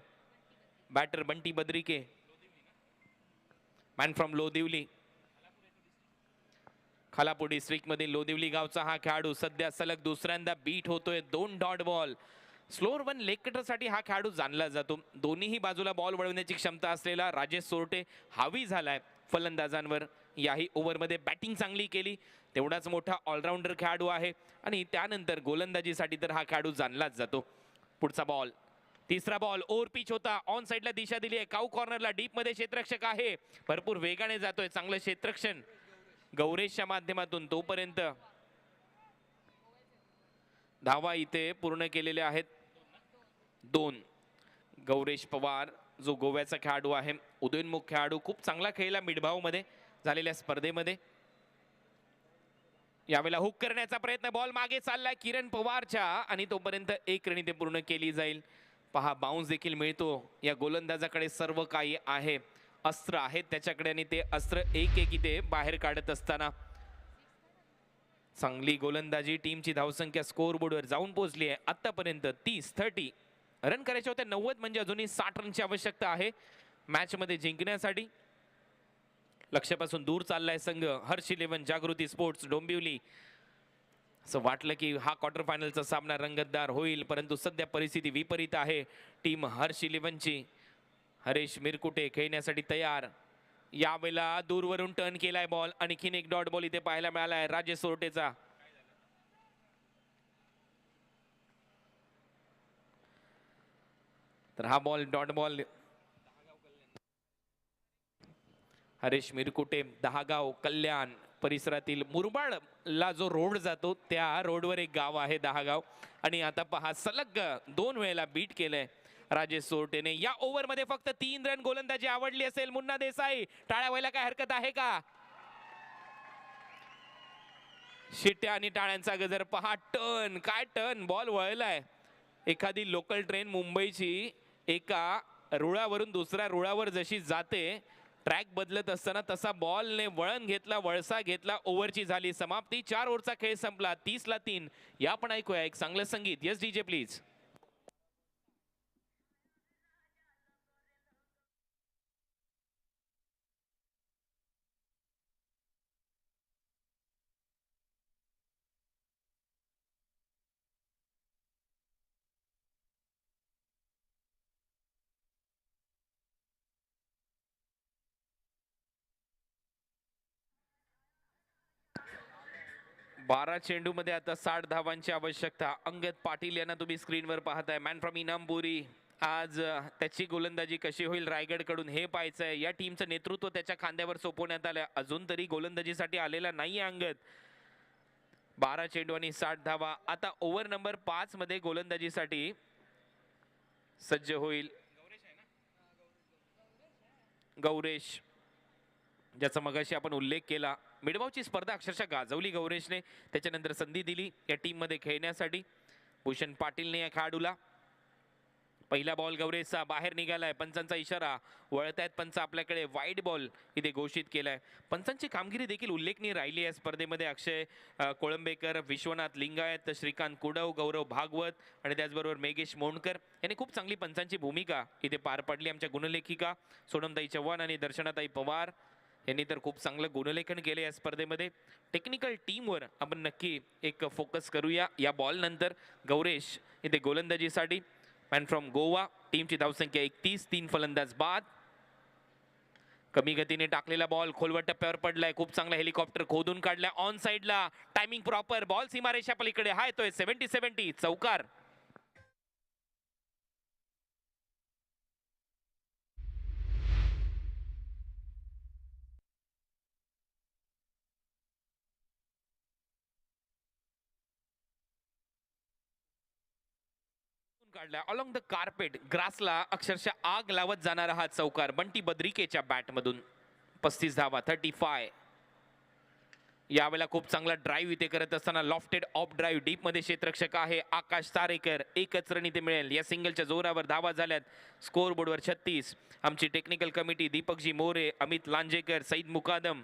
Batter Bunty Badrike, man from Lodivali. Khalapur डिस्ट्रिक्टमधील लोदिवली गावचा हा खेळाडू सध्या सलग दुसऱ्यांदा बीट होतोय. 2 dot ball. Slower one leg कटरसाठी हा खेळाडू जाणला जातो. दोन्हीही बाजूला बॉल वळवण्याची क्षमता असलेला राजेश सोरटे हावी झालाय फलंदाजांवर. याही ओव्हरमध्ये बॅटिंग चांगली केली. तेवढाच मोठा ऑलराऊंडर खेळाडू आहे आणि त्यानंतर गोलंदाजीसाठी तर हा खेळाडू जाणलाच जातो. पुढचा बॉल, तिसरा बॉल ओव्हर पिच होता. ऑन साईडला दिशा दिली आहे. काऊ कॉर्नरला डीप मध्ये क्षेत्ररक्षक आहे. भरपूर वेगाने जातोय. चांगलं क्षेत्ररक्षण गौरेशच्या माध्यमातून. तोपर्यंत धावा इथे पूर्ण केलेल्या आहेत 2. गौरेश पवार जो गोव्याचा खेळाडू आहे, उदयोन्मुख खेळाडू, खूप चांगला खेळला मिडभाव मध्ये झालेल्या स्पर्धेमध्ये. यावेळेला हुक करण्याचा प्रयत्न, बॉल मागे चाललाय किरण पवारच्या आणि तोपर्यंत 1 रन इथे पूर्ण केली जाईल. पहा बाउन्स देखील मिळतो. या गोलंदाजाकडे सर्व काही आहे, अस्त्र आहेत त्याच्याकडे आणि ते अस्त्र 1-1 इथे बाहेर काढत असताना चांगली गोलंदाजी. टीमची धावसंख्या स्कोअर बोर्डवर जाऊन पोहोचली आहे आतापर्यंत 30 रन करायचे होते. 90 म्हणजे अजूनही 60 रनची आवश्यकता आहे मॅच मध्ये जिंकण्यासाठी. लक्ष्यापासून दूर चाललाय संघ हर्ष 11 जागृती स्पोर्ट्स डोंबिवली. असं वाटलं की हा क्वार्टर फायनलचा सामना रंगतदार होईल, परंतु सध्या परिस्थिती विपरीत आहे. टीम हर्ष 11ची. हरेश मिरकुटे खेळण्यासाठी तयार. यावेळेला दूरवरून टर्न केलाय बॉल. आणखीन 1 डॉट बॉल इथे पाहायला मिळालाय राजेश सोरटेचा. तर हा ball dot ball. Haresh Mirkute, Dahagaon Kalyan परिसरातील मुरबाडला जो रोड जातो त्या रोडवर एक गाव आहे दहागाव. आणि आता पहा सलग 2 वेळेला बीट केलंय राजेश सोरटेने. या ओव्हरमध्ये फक्त 3 रन. गोलंदाजी आवडली असेल मुन्ना देसाई. टाळ्या व्हायला काय हरकत आहे का? शिट्ट्या आणि टाळ्यांचा गजर. पहा टर्न, काय टर्न, बॉल वळलाय. एखादी लोकल ट्रेन मुंबईची एका रुळावरून दुसऱ्या रुळावर जशी जाते, ट्रॅक बदलत असताना तसा बॉलने वळण घेतला, वळसा घेतला. ओव्हरची झाली समाप्ती. 4 ओव्हरचा खेळ संपला. 30 ला 3. या पण ऐकूया एक चांगलं संगीत. Yes DJ please. बारा चेंडू मध्ये आता 60 धावांची आवश्यकता. अंगद पाटील यांना तुम्ही स्क्रीनवर पाहताय. Man from Inampuri. आज त्याची गोलंदाजी कशी होईल रायगड कडून हे पाहायचंय. या टीमचं नेतृत्व त्याच्या खांद्यावर सोपवण्यात आलं. अजून तरी गोलंदाजीसाठी आलेला नाही अंगद. 12 चेंडू आणि 60 धावा. आता ओव्हर नंबर 5 मध्ये गोलंदाजीसाठी सज्ज होईल गौरेश, ज्याचा मगाशी आपण उल्लेख केला. मिडबावची स्पर्धा अक्षरशः गाजवली गौरेशने. त्याच्यानंतर संधी दिली या टीम मध्ये खेळण्यासाठी भूषण पाटीलने या खेळाडूला. पहिला बॉल गौरेशचा बाहेर निघालाय. पंचांचा इशारा. वळतायत पंच आपल्याकडे. वाईड बॉल इथे घोषित केलाय. पंचांची कामगिरी देखील उल्लेखनीय राहिली आहे स्पर्धेमध्ये. अक्षय कोळंबेकर, विश्वनाथ लिंगायत, श्रीकांत कुडव, गौरव भागवत आणि त्याचबरोबर मेघेश मोंडकर यांनी खूप चांगली पंचांची भूमिका इथे पार पडली. आमच्या गुणलेखिका सोनमताई चव्हाण आणि दर्शनाताई पवार यांनी तर खूप चांगलं गुणलेखन केले या स्पर्धेमध्ये. टेक्निकल टीमवर आपण नक्की एक फोकस करूया या बॉल नंतर. गौरेश इथे गोलंदाजीसाठी. Man from Goa. टीमची धावसंख्या 31. 3 फलंदाज बाद. कमी गतीने टाकलेला बॉल खोलवर टप्प्यावर पडलाय. खूप चांगला हेलिकॉप्टर खोदून काढलाय ऑन साइडला. Timing proper. बॉल सीमारेषा पलीकडे. हा येतोय 70-70 चौकार. काढला अलॉंग द कार्पेट. ग्रासला अक्षरशः आग लावत जाणारा हा चौकार बंटी बद्रिकेच्या बॅट मधून. 35 धावा. 35. यावेळेला खूप चांगला ड्राईव्ह इथे करत असताना लॉफ्टेड ऑफ ड्राईव्ह. डीप मध्ये क्षेत्ररक्षक आहे आकाश तारेकर. 1च रन इथे मिळेल. या सिंगलच्या जोरावर धावा झाल्यात स्कोअर बोर्डवर 36. आमची टेक्निकल कमिटी दीपकजी मोरे, अमित लांजेकर, सईद मुकादम,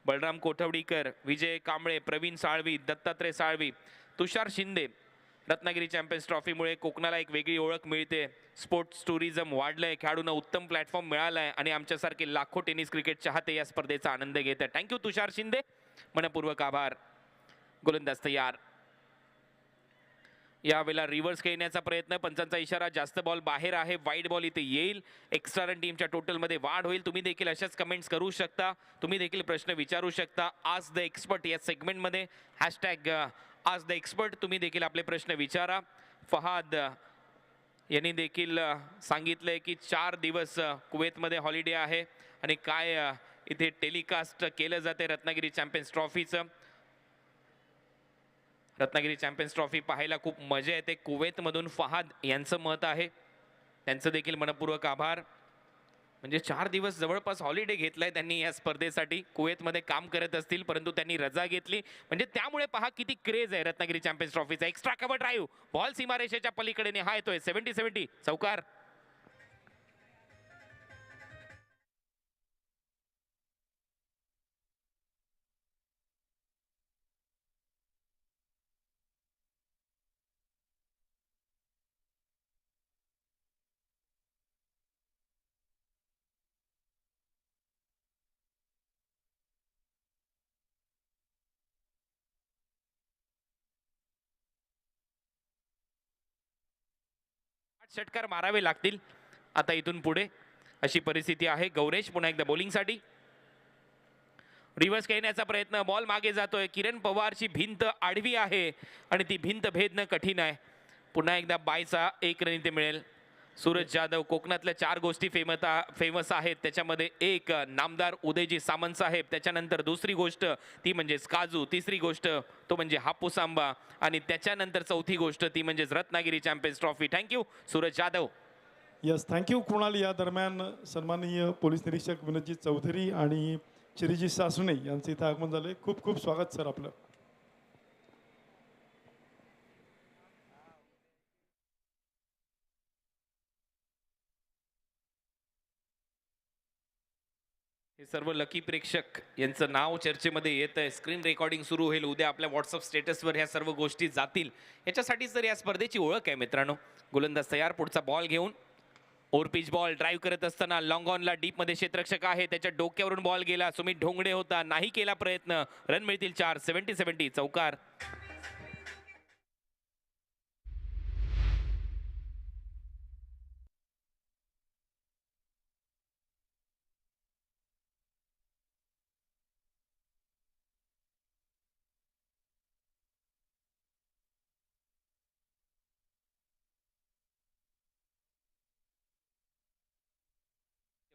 बलराम कोठवडीकर, विजय कांबळे, प्रवीण साळवी, दत्तात्रय साळवी, तुषार शिंदे. रत्नागिरी चॅम्पियन्स ट्रॉफीमुळे कोकणाला एक वेगळी ओळख मिळते. स्पोर्ट्स टुरिझम वाढलंय. खेळाडूंना उत्तम प्लॅटफॉर्म मिळालाय आणि आमच्यासारखे लाखो टेनिस क्रिकेट चाहते या स्पर्धेचा आनंद घेत आहेत. थँक्यू तुषार शिंदे. मनपूर्वक आभार. गोलंदाज तयार. यावेळेला रिव्हर्स खेळण्याचा प्रयत्न, पंचांचा इशारा, जास्त बॉल बाहेर आहे, वाईड बॉल इथे येईल, एक्स्ट्रा रन टीमच्या टोटलमध्ये वाढ होईल. तुम्ही देखील अशाच कमेंट्स करू शकता, तुम्ही देखील प्रश्न विचारू शकता. आज द एक्सपर्ट या सेगमेंटमध्ये हॅशटॅग आज द एक्सपर्ट तुम्ही देखील आपले प्रश्न विचारा. फहाद यांनी देखील सांगितलंय की 4 दिवस कुवेतमध्ये हॉलिडे आहे आणि काय इथे टेलिकास्ट केलं जाते रत्नागिरी चॅम्पियन्स ट्रॉफीचं. रत्नागिरी चॅम्पियन्स ट्रॉफी पाहायला खूप मजा येते. कुवेतमधून फहाद यांचं मत आहे, त्यांचं देखील मनपूर्वक आभार. म्हणजे 4 दिवस जवळपास हॉलिडे घेतलाय त्यांनी या स्पर्धेसाठी. कुवेतमध्ये काम करत असतील परंतु त्यांनी रजा घेतली, म्हणजे त्यामुळे पहा किती क्रेज आहे रत्नागिरी चॅम्पियन्स ट्रॉफीचा. एक्स्ट्रा कव्हर ड्राईव्ह, बॉल सीमारेषेच्या पलीकडे हा येतोय 70-70 चौकार. षटकार मारावे लागतील आता इथून पुढे, अशी परिस्थिती आहे. गौरेश पुन्हा एकदा बॉलिंगसाठी. रिव्हर्स खेळण्याचा प्रयत्न, बॉल मागे जातोय. किरण पवारची भिंत आडवी आहे आणि ती भिंत भेदणं कठीण आहे. पुन्हा एकदा बायचा 1 रन इथे मिळेल. सूरज जाधव, कोकणातल्या 4 गोष्टी फेमस आहेत, त्याच्यामध्ये एक नामदार उदयजी सामंत साहेब, त्याच्यानंतर दुसरी गोष्ट ती म्हणजेच काजू, तिसरी गोष्ट तो म्हणजे हापूस आंबा आणि त्याच्यानंतर चौथी गोष्ट ती म्हणजेच Ratnagiri champions trophy. Thank you Suraj Jadhav. Yes, thank you Krunal. या दरम्यान सन्माननीय पोलीस निरीक्षक विनोदजी चौधरी आणि श्रीजी सासुणे यांचं इथं आगमन झालंय. खूप खूप स्वागत सर आपलं. हे सर्व लकी प्रेक्षक यांचं नाव चर्चेमध्ये येत आहे. स्क्रीन रेकॉर्डिंग सुरू होईल उद्या आपल्या व्हॉट्सअप स्टेटसवर, ह्या सर्व गोष्टी जातील. याच्यासाठीच तर या स्पर्धेची ओळख आहे मित्रांनो. गोलंदाज तयार, पुढचा बॉल घेऊन. ओव्हर पिच बॉल ड्राईव्ह करत असताना लॉंग ऑनला डीपमध्ये क्षेत्ररक्षक आहे, त्याच्या डोक्यावरून बॉल गेला. सुमित ढोंगडे होता, नाही केला प्रयत्न. रन मिळतील 4. 70-70 चौकार.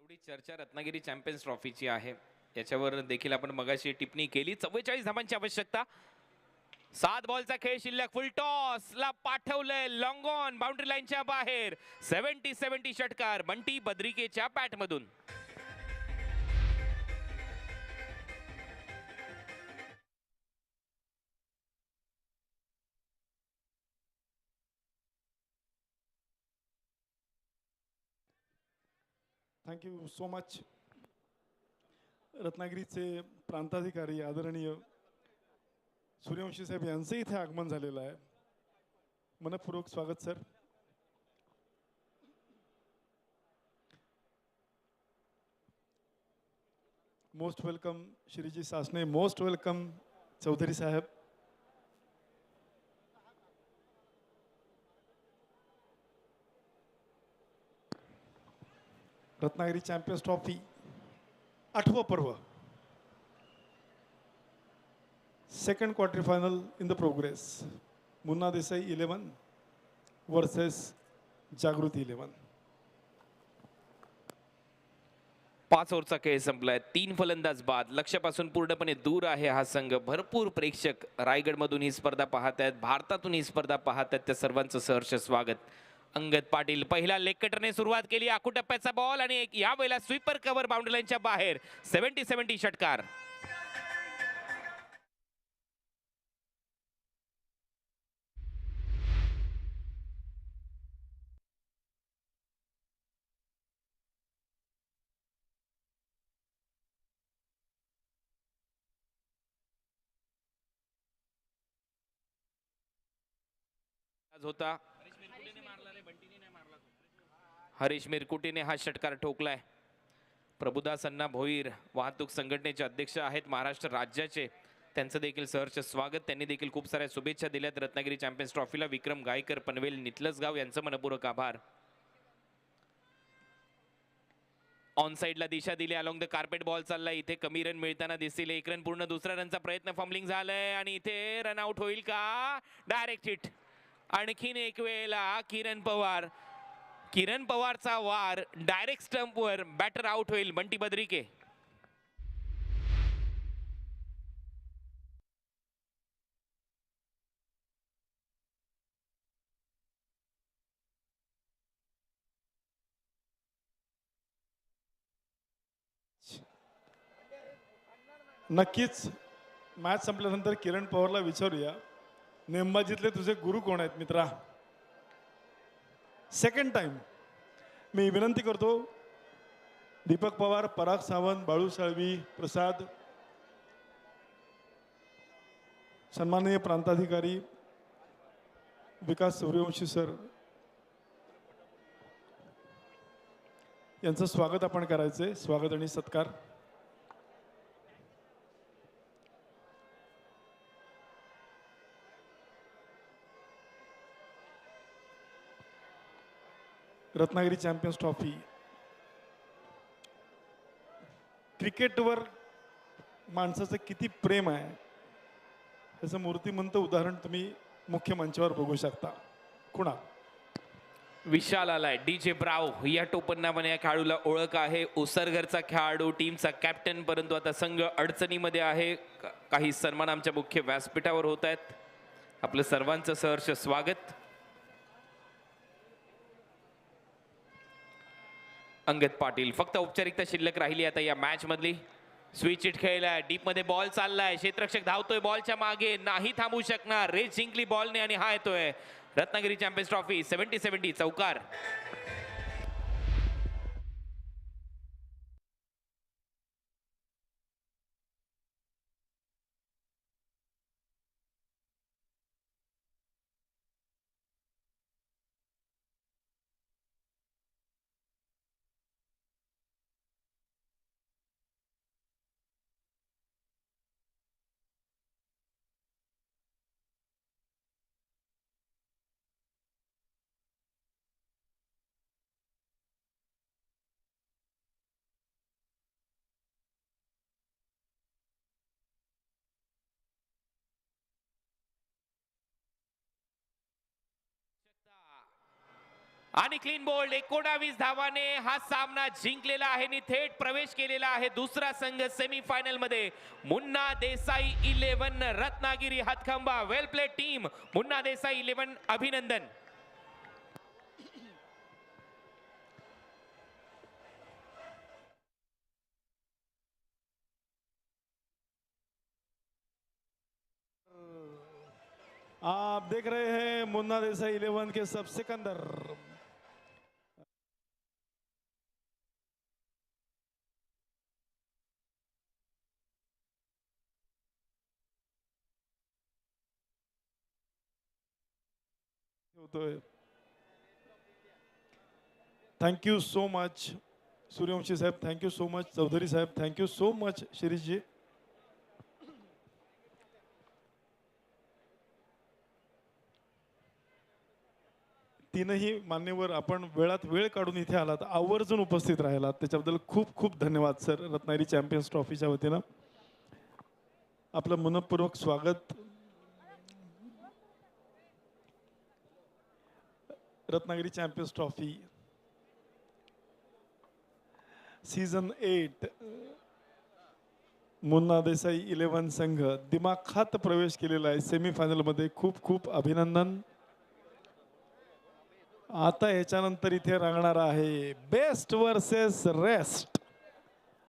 एवढी चर्चा रत्नागिरी चॅम्पियन्स ट्रॉफीची आहे, याच्यावर देखील आपण मगाशी टिप्पणी केली. 44 धावांची आवश्यकता. 7 बॉलचा खेळ शिल्लक. फुल टॉस ला पाठवलंय, लॉंग ऑन बाउंड्री लाईनच्या बाहेर. 70-70 षटकार बंटी बद्रिकेच्या बॅट मधून. Thank you so much. रत्नागिरीचे प्रांताधिकारी आदरणीय सूर्यवंशी साहेब यांचं इथे आगमन झालेलं आहे. मनपूर्वक स्वागत sir. Most welcome Shriji Sasane, most welcome Chaudhary साहेब. रत्नागिरी चॅम्पियन्स ट्रॉफी 8वं पर्व, second quarter final in the progress. Munna Desai 11 versus जागृती 11. 5 ओव्हरचा खेळ संपलाय. 3 फलंदाज बाद. लक्ष्यापासून पूर्णपणे दूर आहे हा संघ. भरपूर प्रेक्षक रायगडमधून ही स्पर्धा पाहत आहेत, भारतातून ही स्पर्धा पाहत आहेत, त्या सर्वांचं सहर्ष स्वागत. अंगद पाटील पहिला लेग कटरने सुरुवात केली. आखू टप्प्याचा बॉल आणि या वेळेला स्वीपर कव्हर बाउंड्री लाईनच्या बाहेर. 70-70 षटकार. होता हरीश मिरकुटेने हा षटकार ठोकलाय. प्रभुदास अण्णा भोईर वाहतूक संघटनेचे अध्यक्ष आहेत महाराष्ट्र राज्याचे. त्यांचं देखील सहर्ष स्वागत. त्यांनी देखील खूप साऱ्या शुभेच्छा दिल्यात रत्नागिरी चॅम्पियन्स ट्रॉफीला. विक्रम गायकर, पनवेल, नितलसगाव यांचं मनपूर्वक आभार. ऑन साइडला दिशा दिली, अलॉंग द कार्पेट बॉल चाललाय. इथे कमी रन मिळताना दिसतील. 1 रन पूर्ण, दुसरा रनचा प्रयत्न, फंबलिंग झालंय आणि इथे रन आउट होईल का? Direct hit. आणखीन एक वेळेला किरण पवारचा वार डायरेक्ट स्टंपवर, बॅटर आउट होईल. बंटी बद्रिके. नक्कीच मॅच संपल्यानंतर किरण पवारला विचारूया, नेमबाजीतले तुझे गुरु कोण आहेत मित्रा? सेकंड टाइम मी विनंती करतो, दीपक पवार, पराग सावंत, बाळू साळवी, प्रसाद, सन्माननीय प्रांताधिकारी विकास सूर्यवंशी सर यांचं स्वागत आपण करायचंय. स्वागत आणि सत्कार. रत्नागिरी चॅम्पियन्स ट्रॉफी क्रिकेटवर माणसाचं किती प्रेम आहे याचं मूर्तिमंत उदाहरण तुम्ही मुख्य मंचावर बघू शकता. कुणा विशाल आलाय. डीजे ब्राव या टोपण नावाने या खेळाडूला ओळख आहे. ओसरघरचा खेळाडू, टीमचा कॅप्टन, परंतु आता संघ अडचणीमध्ये आहे. काही सन्मान आमच्या मुख्य व्यासपीठावर होत आहेत. आपलं सर्वांचं सहर्ष स्वागत. अंगद पाटील. फक्त औपचारिकता शिल्लक राहिली आता या मॅच मधली. स्विच हिट खेळलाय, डीप मध्ये बॉल चाललाय, क्षेत्ररक्षक धावतोय बॉलच्या मागे, नाही थांबू शकणार. रेस जिंकली बॉलने आणि हा येतोय रत्नागिरी चॅम्पियन्स ट्रॉफी 70-70 चौकार. आणि क्लीन बोल्ड. 19 धावाने हा सामना जिंकलेला आहे आणि थेट प्रवेश केलेला आहे दुसरा संघ सेमीफायनल मध्ये. Munna Desai 11 Ratnagiri Hatkhamba. Well played team. Munna Desai 11 अभिनंदन. आप देख रहे हैं मुन्ना देसाई 11 के सब सिकंदर. Thank you so much Suryavanshi साहब, thank you so much Chaudhary साहब, thank you so much Shirish ji. तीनही मान्यवर आपण वेळात वेळ काढून इथे आलात, आवर्जून उपस्थित राहिलात, त्याच्याबद्दल खूप खूप धन्यवाद सर. रत्नागिरी चॅम्पियन्स ट्रॉफीच्या वतीनं आपलं मनपूर्वक स्वागत. Ratnagiri champions trophy season 8 Munna Desai 11 संघ दिमाखात प्रवेश केलेला आहे सेमीफायनल मध्ये. खूप खूप अभिनंदन. आता याच्यानंतर इथे रंगणार आहे बेस्ट वर्सेस रेस्ट.